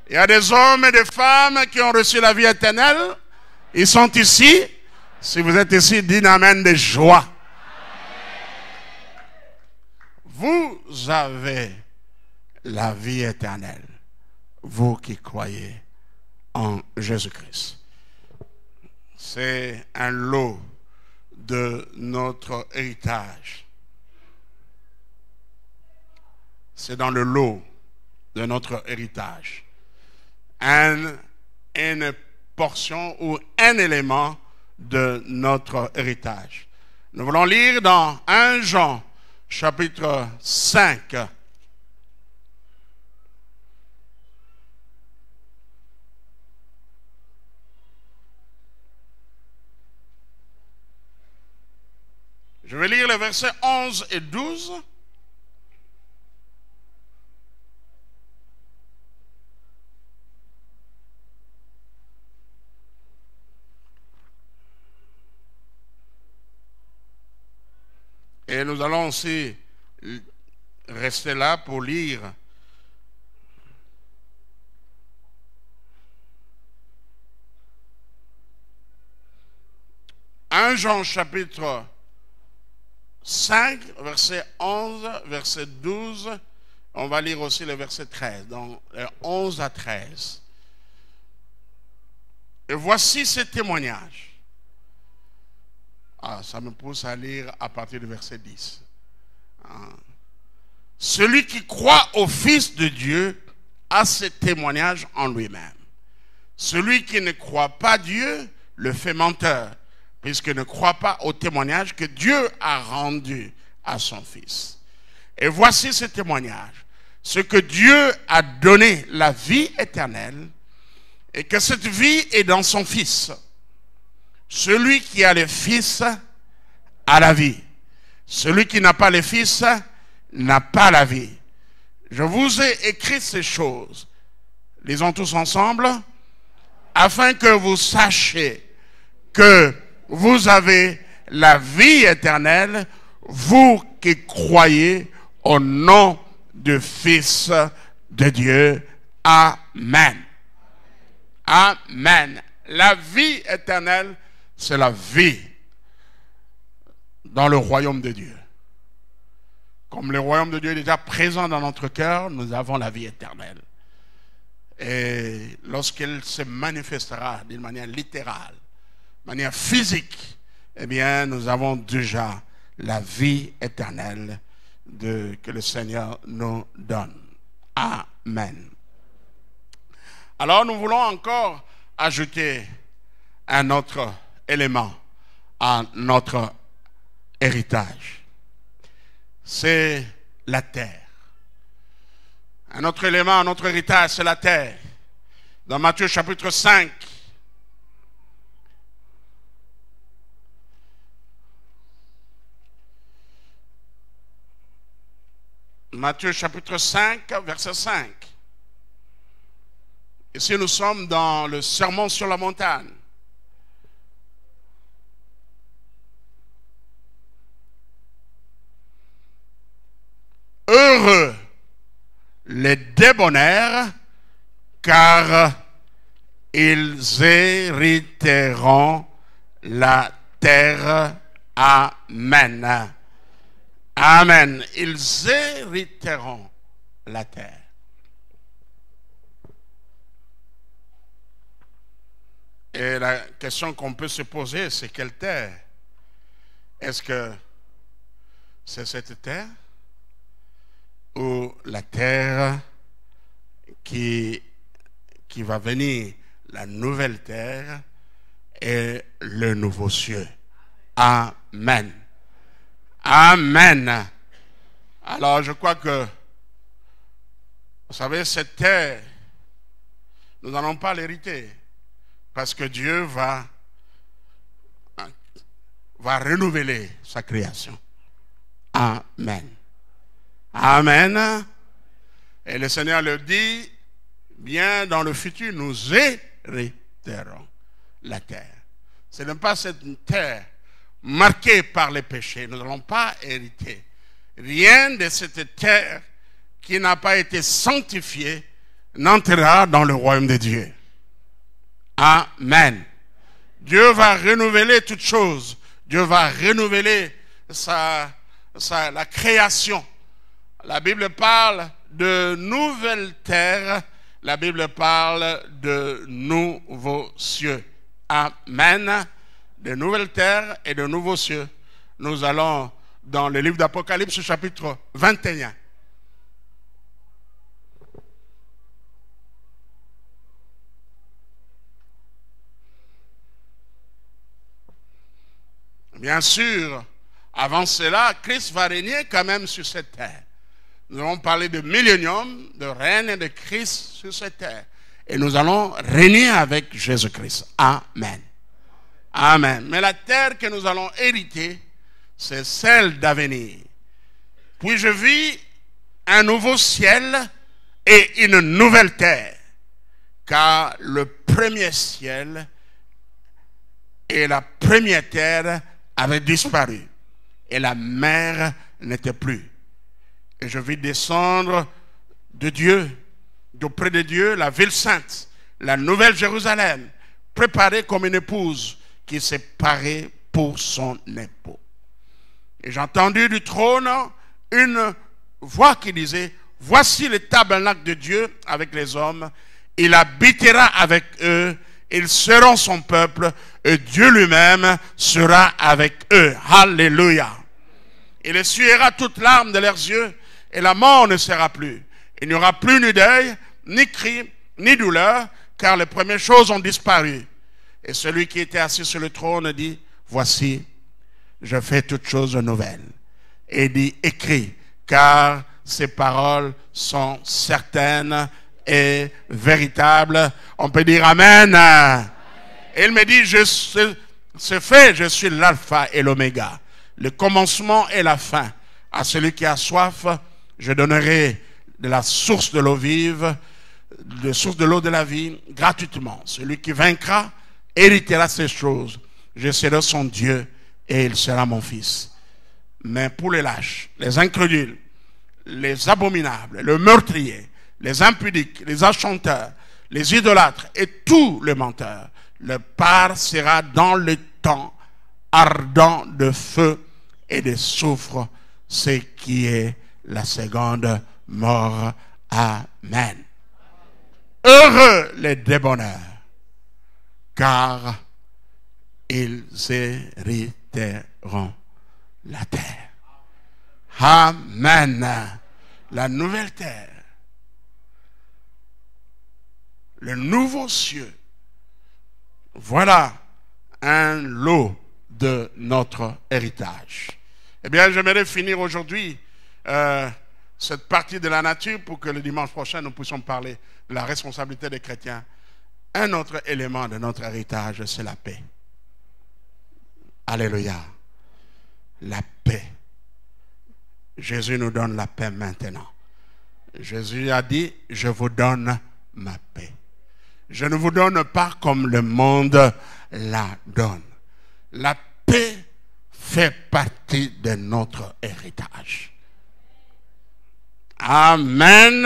Il y a des hommes et des femmes qui ont reçu la vie éternelle. Ils sont ici. Si vous êtes ici, dites amen de joie. Vous avez la vie éternelle, vous qui croyez en Jésus-Christ. C'est un lot de notre héritage. C'est dans le lot de notre héritage. Une portion ou un élément de notre héritage. Nous voulons lire dans 1 Jean, chapitre 5. Je vais lire les versets 11 et 12. Et nous allons aussi rester là pour lire un Jean chapitre 5, verset 11, verset 12. On va lire aussi le verset 13, donc 11 à 13. Et voici ce témoignage. Ça me pousse à lire à partir du verset 10. Celui qui croit au Fils de Dieu a ce témoignage en lui-même. Celui qui ne croit pas Dieu le fait menteur, puisqu'il ne croit pas au témoignage que Dieu a rendu à son Fils. Et voici ce témoignage. Ce que Dieu a donné la vie éternelle, et que cette vie est dans son Fils. Celui qui a le Fils a la vie. Celui qui n'a pas le Fils n'a pas la vie. Je vous ai écrit ces choses, lisons tous ensemble, afin que vous sachiez que vous avez la vie éternelle, vous qui croyez au nom du Fils de Dieu. Amen. Amen. La vie éternelle, c'est la vie dans le royaume de Dieu. Comme le royaume de Dieu est déjà présent dans notre cœur, nous avons la vie éternelle. Et lorsqu'elle se manifestera d'une manière littérale, de manière physique, eh bien, nous avons déjà la vie éternelle que le Seigneur nous donne. Amen. Alors, nous voulons encore ajouter un autre élément à notre héritage. C'est la terre. Un autre élément à notre héritage, c'est la terre. Dans Matthieu chapitre 5, Matthieu chapitre 5, verset 5. Ici, nous sommes dans le sermon sur la montagne. Heureux les débonnaires, car ils hériteront la terre. Amen. Amen. Ils hériteront la terre. Et la question qu'on peut se poser, c'est quelle terre? Est-ce que c'est cette terre ou la terre qui va venir, la nouvelle terre et le nouveau ciel? Amen. Amen. Alors je crois que, vous savez, cette terre, nous n'allons pas l'hériter, parce que Dieu va renouveler sa création. Amen. Amen. Et le Seigneur le dit, bien dans le futur, nous hériterons la terre. Ce n'est pas cette terre marquée par les péchés. Nous n'allons pas hériter. Rien de cette terre qui n'a pas été sanctifiée n'entrera dans le royaume de Dieu. Amen. Dieu va renouveler toutes choses. Dieu va renouveler la création. La Bible parle de nouvelles terres, la Bible parle de nouveaux cieux. Amen. De nouvelles terres et de nouveaux cieux. Nous allons dans le livre d'Apocalypse, chapitre 21. Bien sûr, avant cela, Christ va régner quand même sur cette terre. Nous allons parler de millénium, de règne de Christ sur cette terre. Et nous allons régner avec Jésus-Christ. Amen. Amen. Mais la terre que nous allons hériter, c'est celle d'avenir. Puis je vis un nouveau ciel et une nouvelle terre. Car le premier ciel et la première terre avaient disparu. Et la mer n'était plus. Et je vis descendre de Dieu, d'auprès de Dieu, la ville sainte, la nouvelle Jérusalem, préparée comme une épouse qui s'est parée pour son époux. Et j'ai entendu du trône une voix qui disait, voici le tabernacle de Dieu avec les hommes, il habitera avec eux, ils seront son peuple, et Dieu lui-même sera avec eux. Alléluia. Il essuiera toute larme de leurs yeux, et la mort ne sera plus. Il n'y aura plus ni deuil, ni cri, ni douleur, car les premières choses ont disparu. Et celui qui était assis sur le trône dit, voici, je fais toutes choses nouvelles. Et dit, écris, car ces paroles sont certaines et véritables. On peut dire Amen. Et il me dit, c'est fait, je suis l'alpha et l'oméga, le commencement et la fin. À celui qui a soif, je donnerai de la source de l'eau vive, de source de l'eau de la vie, gratuitement. Celui qui vaincra héritera ces choses. Je serai son Dieu et il sera mon fils. Mais pour les lâches, les incrédules, les abominables, les meurtriers, les impudiques, les enchanteurs, les idolâtres et tous les menteurs, leur part sera dans le temps ardent de feu et de soufre, ce qui est la seconde mort. Amen. Heureux les débonneurs, car ils hériteront la terre. Amen. La nouvelle terre, le nouveau cieux, voilà un lot de notre héritage. Eh bien, j'aimerais finir aujourd'hui cette partie de la nature pour que le dimanche prochain, nous puissions parler de la responsabilité des chrétiens. Un autre élément de notre héritage, c'est la paix. Alléluia. La paix. Jésus nous donne la paix maintenant. Jésus a dit, je vous donne ma paix. Je ne vous donne pas comme le monde la donne. La paix fait partie de notre héritage. Amen.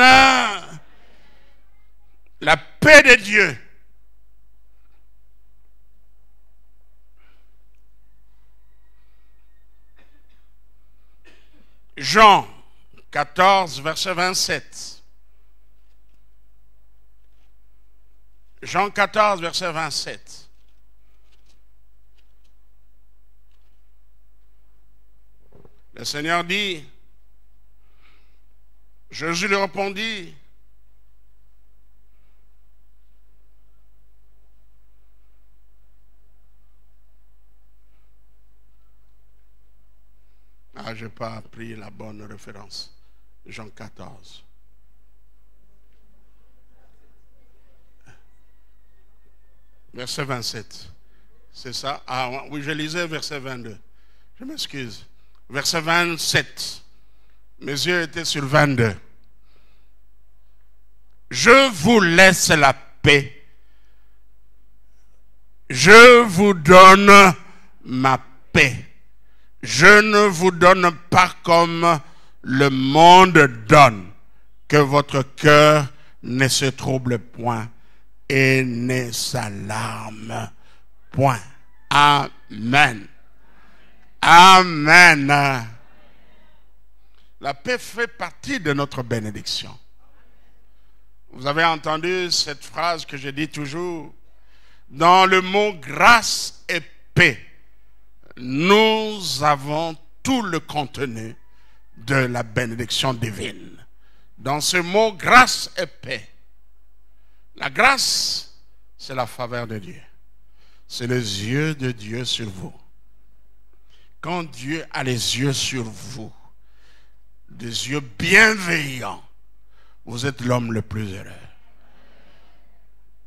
La paix de Dieu. Jean 14, verset 27. Jean 14, verset 27. Le Seigneur dit, Jésus lui répondit, je n'ai pas pris la bonne référence. Jean 14. Verset 27. C'est ça? Ah oui, je lisais verset 22. Je m'excuse. Verset 27. Mes yeux étaient sur 22. Je vous laisse la paix. Je vous donne ma paix. Je ne vous donne pas comme le monde donne. Que votre cœur ne se trouble point et ne s'alarme point. Amen. Amen. La paix fait partie de notre bénédiction. Vous avez entendu cette phrase que je dis toujours. Dans le mot grâce et paix, nous avons tout le contenu de la bénédiction divine. Dans ce mot grâce et paix, la grâce, c'est la faveur de Dieu. C'est les yeux de Dieu sur vous. Quand Dieu a les yeux sur vous, des yeux bienveillants, vous êtes l'homme le plus heureux.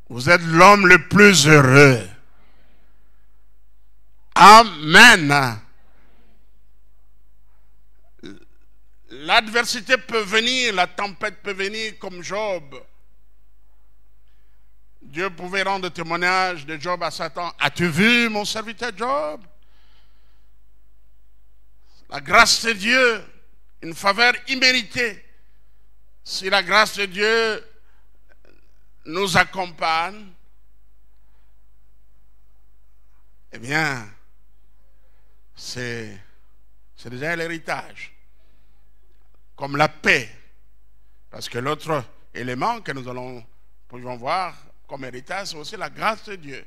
Vous êtes l'homme le plus heureux. Amen. L'adversité peut venir, la tempête peut venir comme Job. Dieu pouvait rendre témoignage de Job à Satan. As-tu vu mon serviteur Job? La grâce de Dieu, une faveur imméritée. Si la grâce de Dieu nous accompagne, eh bien, c'est déjà l'héritage. Comme la paix. Parce que l'autre élément que nous pouvons voir comme héritage, c'est aussi la grâce de Dieu.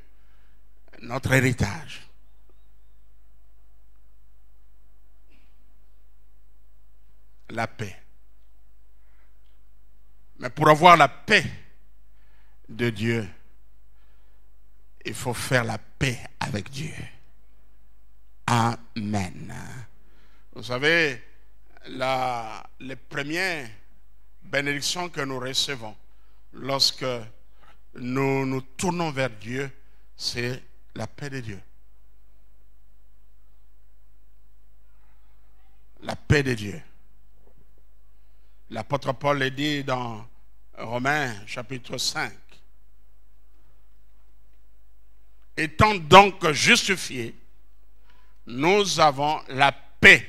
Notre héritage. La paix. Mais pour avoir la paix de Dieu, il faut faire la paix avec Dieu. Amen. Vous savez, les premières bénédictions que nous recevons lorsque nous nous tournons vers Dieu, c'est la paix de Dieu. La paix de Dieu. L'apôtre Paul le dit dans Romains chapitre 5. Étant donc justifiés, nous avons la paix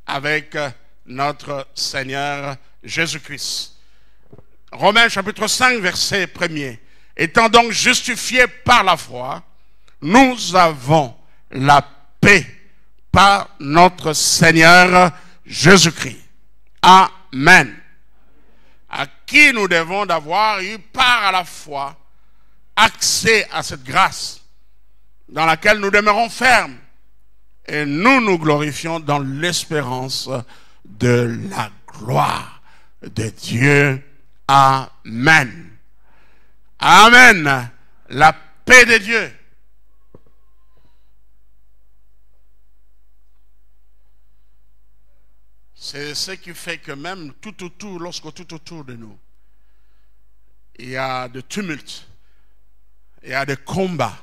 avec notre Seigneur Jésus-Christ. Romains chapitre 5, verset 1er. Étant donc justifiés par la foi, nous avons la paix par notre Seigneur Jésus-Christ. Amen. À qui nous devons d'avoir eu part à la foi, accès à cette grâce dans laquelle nous demeurons fermes et nous nous glorifions dans l'espérance de la gloire de Dieu. Amen. Amen. La paix de Dieu. C'est ce qui fait que même tout autour, lorsque tout autour de nous, il y a de tumultes, il y a des combats,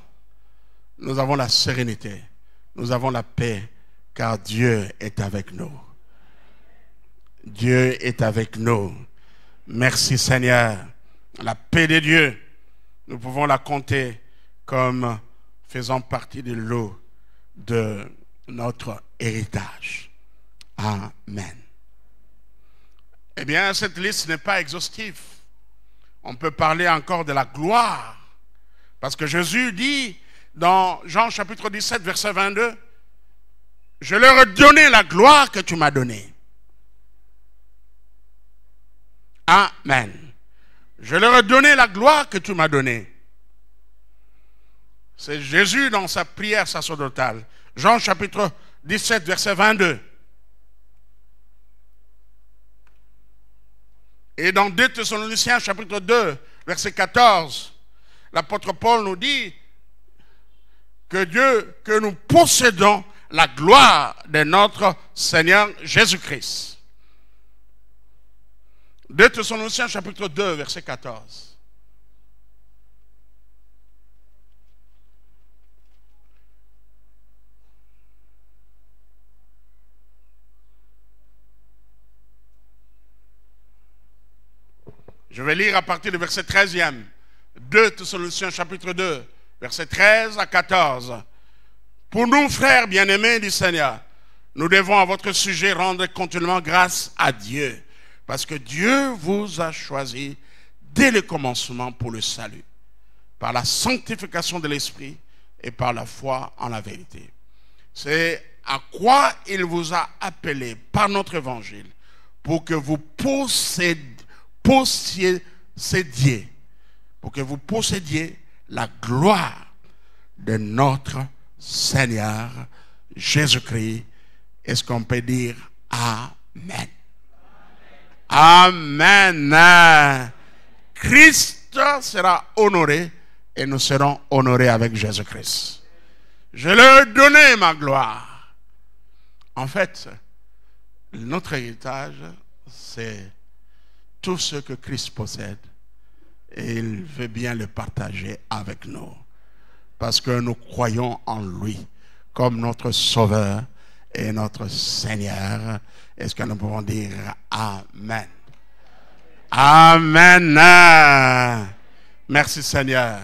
nous avons la sérénité, nous avons la paix, car Dieu est avec nous. Dieu est avec nous. Merci Seigneur. La paix de Dieu, nous pouvons la compter comme faisant partie de l'eau de notre héritage. Amen. Eh bien, cette liste n'est pas exhaustive. On peut parler encore de la gloire. Parce que Jésus dit dans Jean chapitre 17, verset 22, « Je leur ai donné la gloire que tu m'as donnée. » Amen. Je leur ai donné la gloire que tu m'as donnée. C'est Jésus dans sa prière sacerdotale. Jean chapitre 17, verset 22. Et dans 2 Thessaloniciens chapitre 2, verset 14, l'apôtre Paul nous dit que nous possédons la gloire de notre Seigneur Jésus-Christ. 2 Thessaloniciens chapitre 2, verset 14. Je vais lire à partir du verset 13e. 2 Thessaloniciens chapitre 2, verset 13 à 14. Pour nous, frères bien-aimés du Seigneur, nous devons à votre sujet rendre continuellement grâce à Dieu, parce que Dieu vous a choisi dès le commencement pour le salut, par la sanctification de l'Esprit et par la foi en la vérité. C'est à quoi il vous a appelé par notre évangile, pour que vous possédiez la gloire de notre Seigneur Jésus-Christ. Est-ce qu'on peut dire Amen? Amen. Christ sera honoré et nous serons honorés avec Jésus-Christ. Je leur ai donné ma gloire. En fait, notre héritage, c'est tout ce que Christ possède. Et il veut bien le partager avec nous. Parce que nous croyons en lui comme notre Sauveur et notre Seigneur. Est-ce que nous pouvons dire Amen? Amen. Merci Seigneur.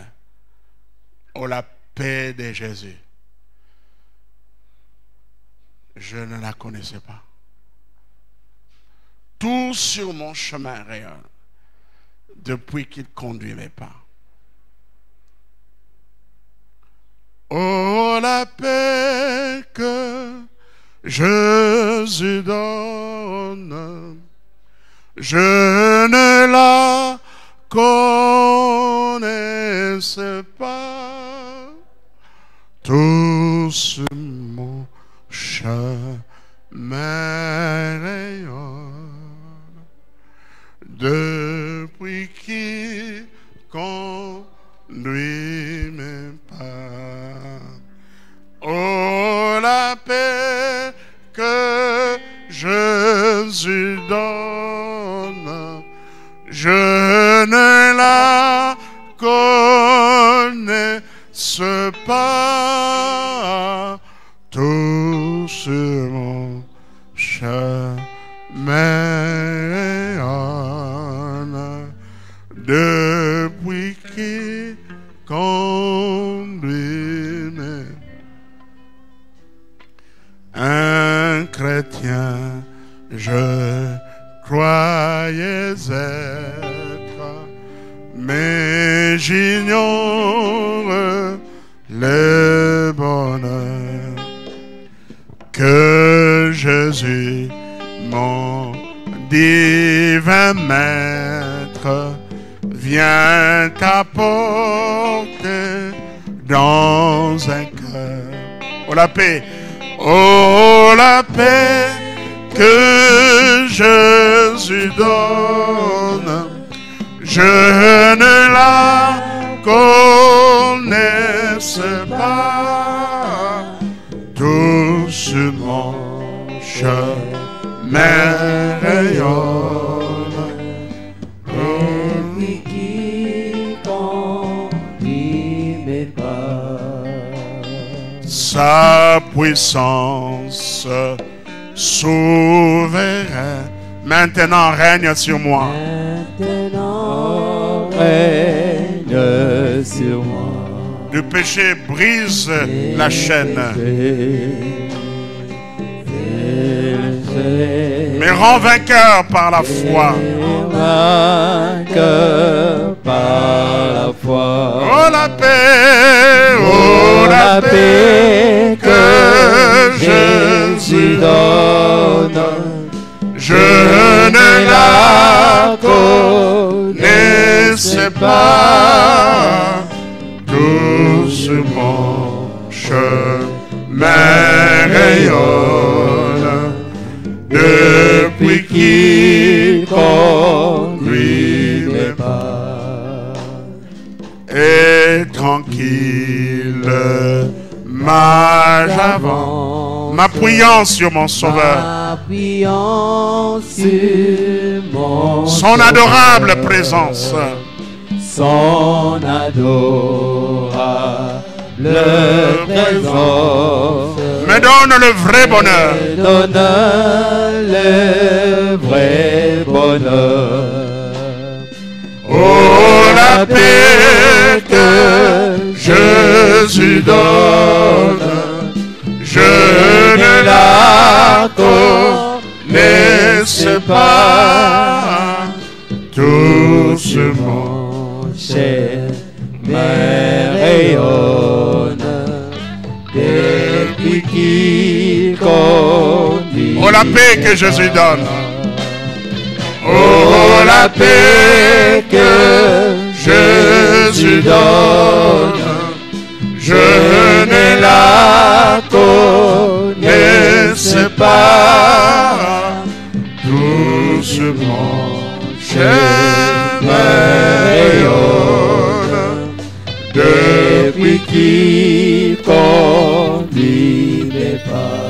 Oh, la paix de Jésus. Je ne la connaissais pas. Tout sur mon chemin rayonne depuis qu'il conduit mes pas. Oh, la paix que Jésus donne, je ne la connaissais pas. Tout sur mon chemin rayonne depuis qu'il conduit mes pas. Oh, la paix que Jésus donne, je ne la connaisse pas. Tout sur mon chemin rayonne depuis qu'il conduit mes pas. Un chrétien, je croyais être, mais j'ignore le bonheur que Jésus, mon divin maître, vient apporter dans un cœur. Oh, la paix! Oh, la paix que Jésus donne, je ne la connaisse pas. Tout sur mon chemin rayonne, depuis qu'il conduit mes pas. Sa puissance souveraine maintenant règne sur moi. Maintenant règne sur moi. Le péché brise la chaîne, mais rend vainqueur par la foi. Vainqueur par la foi. Oh, la paix, oh, la paix que Jésus donne, je ne la connaissais pas. Tout sur mon chemin rayonne depuis qu'il conduit mes pas. Et tranquille marche avant, m'appuyant sur mon Sauveur, son adorable présence, son adorable présence me donne le vrai bonheur. Donne le vrai bonheur. Oh, la paix que Jésus donne, je ne la connaissais pas. Tout sur mon chemin rayonne depuis qu'il conduit. Oh, la paix que Jésus donne, la paix que Jésus donne, je ne la connaissais pas. Doucement, je rayonne depuis qui conduit mes pas.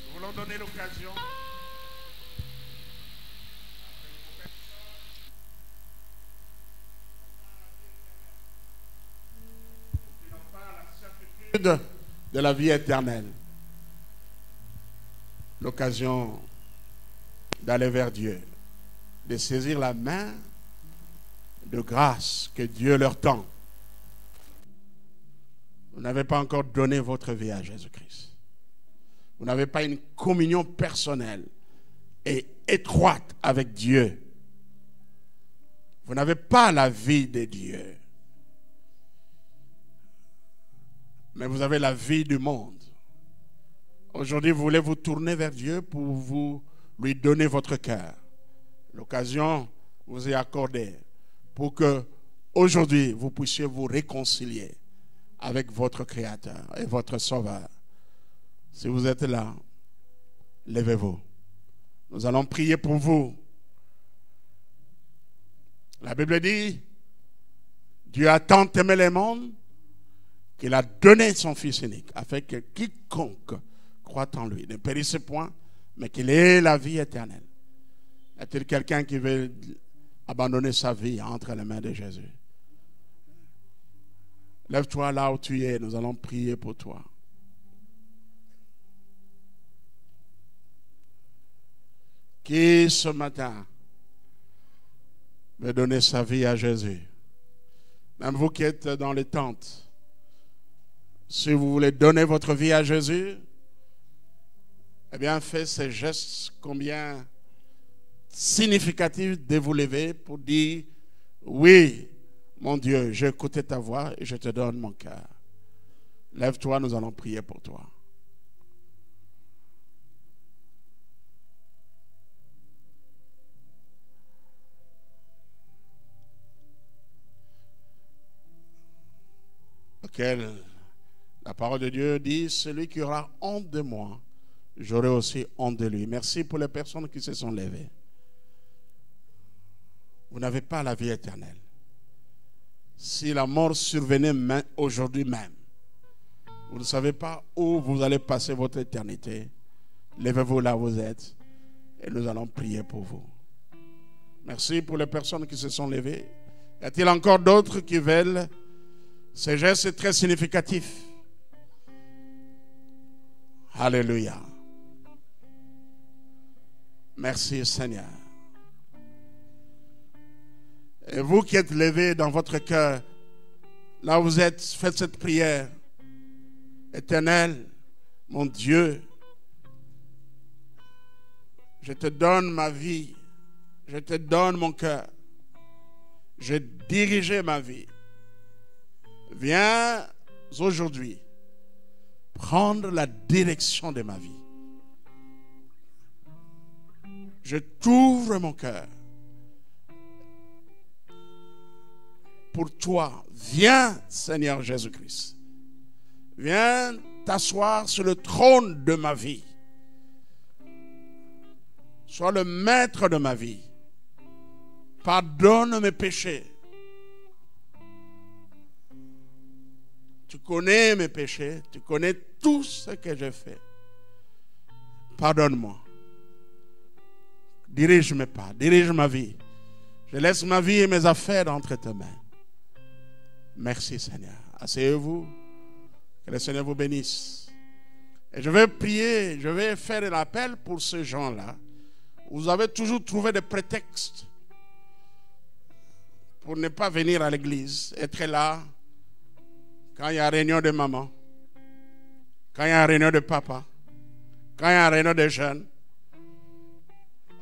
Nous voulons donner l'occasion. De la vie éternelle. L'occasion d'aller vers Dieu, de saisir la main de grâce que Dieu leur tend. Vous n'avez pas encore donné votre vie à Jésus-Christ. Vous n'avez pas une communion personnelle et étroite avec Dieu. Vous n'avez pas la vie de Dieu. Mais vous avez la vie du monde. Aujourd'hui, vous voulez vous tourner vers Dieu pour lui donner votre cœur. L'occasion vous est accordée pour que aujourd'hui vous puissiez vous réconcilier avec votre Créateur et votre Sauveur. Si vous êtes là, levez-vous. Nous allons prier pour vous. La Bible dit, Dieu a tant aimé le monde qu'il a donné son Fils unique, afin que quiconque croit en lui ne périsse point, mais qu'il ait la vie éternelle. Y a-t-il quelqu'un qui veut abandonner sa vie entre les mains de Jésus? Lève-toi là où tu es, nous allons prier pour toi. Qui ce matin veut donner sa vie à Jésus? Même vous qui êtes dans les tentes, si vous voulez donner votre vie à Jésus, eh bien, faites ces gestes combien significatifs de vous lever pour dire, oui, mon Dieu, j'ai écouté ta voix et je te donne mon cœur. Lève-toi, nous allons prier pour toi. Auquel la parole de Dieu dit, celui qui aura honte de moi, j'aurai aussi honte de lui. Merci pour les personnes qui se sont levées. Vous n'avez pas la vie éternelle. Si la mort survenait aujourd'hui même, vous ne savez pas où vous allez passer votre éternité. Levez-vous là où vous êtes et nous allons prier pour vous. Merci pour les personnes qui se sont levées. Y a-t-il encore d'autres qui veulent? Ce geste est très significatif. Alléluia. Merci Seigneur. Et vous qui êtes levés dans votre cœur, là où vous êtes, faites cette prière. Éternel, mon Dieu, je te donne ma vie, je te donne mon cœur, j'ai dirigé ma vie. Viens aujourd'hui prendre la direction de ma vie. Je t'ouvre mon cœur. Pour toi, viens, Seigneur Jésus-Christ. Viens t'asseoir sur le trône de ma vie. Sois le maître de ma vie. Pardonne mes péchés. Tu connais mes péchés, tu connais tout ce que j'ai fait. Pardonne-moi. Dirige mes pas, dirige ma vie. Je laisse ma vie et mes affaires entre tes mains. Merci Seigneur. Asseyez-vous. Que le Seigneur vous bénisse. Et je vais prier, je vais faire un appel pour ces gens-là. Vous avez toujours trouvé des prétextes pour ne pas venir à l'église, être là quand il y a réunion de maman, quand il y a réunion de papa, quand il y a réunion de jeunes.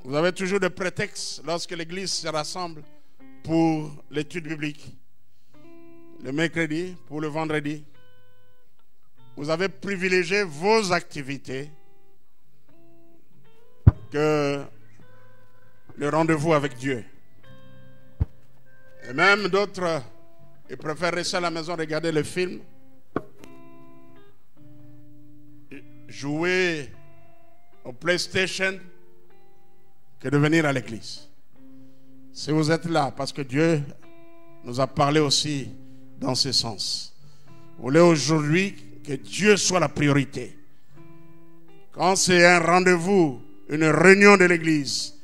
Vous avez toujours des prétextes lorsque l'église se rassemble pour l'étude biblique, le mercredi, pour le vendredi. Vous avez privilégié vos activités que le rendez-vous avec Dieu. Et même d'autres, ils préfèrent rester à la maison, regarder le film, jouer au PlayStation, que de venir à l'église. Si vous êtes là, parce que Dieu nous a parlé aussi dans ce sens. Vous voulez aujourd'hui que Dieu soit la priorité. Quand c'est un rendez-vous, une réunion de l'église,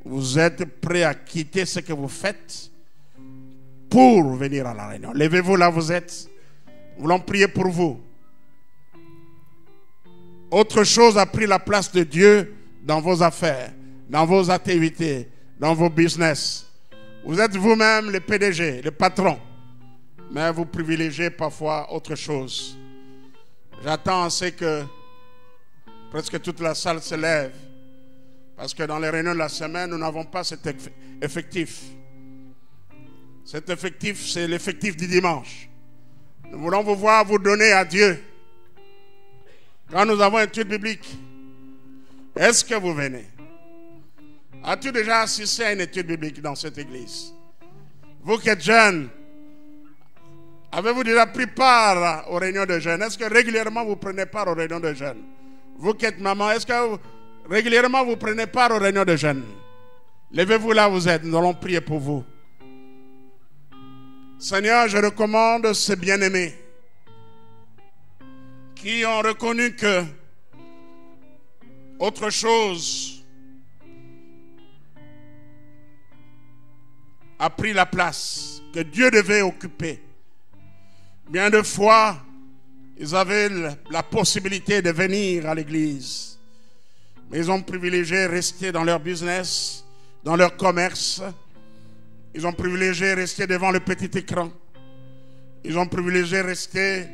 vous êtes prêt à quitter ce que vous faites pour venir à la réunion. Levez-vous là, vous êtes. Nous voulons prier pour vous. Autre chose a pris la place de Dieu dans vos affaires, dans vos activités, dans vos business. Vous êtes vous-même le PDG, le patron, mais vous privilégiez parfois autre chose. J'attends à ce que presque toute la salle se lève, parce que dans les réunions de la semaine, nous n'avons pas cet effectif. Cet effectif, c'est l'effectif du dimanche. Nous voulons vous voir vous donner à Dieu. Quand nous avons une étude biblique, est-ce que vous venez? As-tu déjà assisté à une étude biblique dans cette église? Vous qui êtes jeunes, avez-vous déjà pris part aux réunions de jeunes? Est-ce que régulièrement vous prenez part aux réunions de jeunes? Vous qui êtes maman, est-ce que régulièrement vous prenez part aux réunions de jeunes? Levez-vous là où vous êtes, nous allons prier pour vous. Seigneur, je recommande ces bien-aimés qui ont reconnu que autre chose a pris la place que Dieu devait occuper. Bien de fois, ils avaient la possibilité de venir à l'église, mais ils ont privilégié rester dans leur business, dans leur commerce. Ils ont privilégié rester devant le petit écran. Ils ont privilégié rester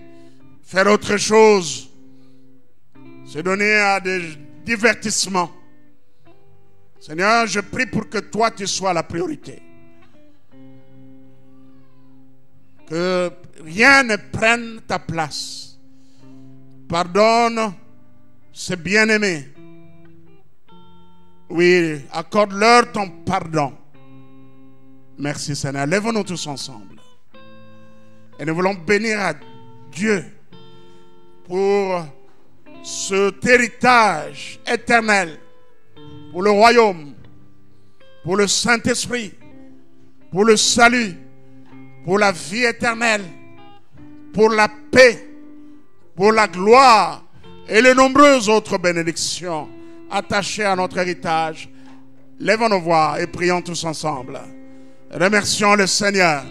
faire autre chose, se donner à des divertissements. Seigneur, je prie pour que toi, tu sois la priorité. Que rien ne prenne ta place. Pardonne ces bien-aimés. Oui, accorde-leur ton pardon. Merci Seigneur. Lèvons-nous tous ensemble. Et nous voulons bénir à Dieu pour cet héritage éternel, pour le royaume, pour le Saint-Esprit, pour le salut, pour la vie éternelle, pour la paix, pour la gloire et les nombreuses autres bénédictions attachées à notre héritage. Lèvons nos voix et prions tous ensemble. Remercions le Seigneur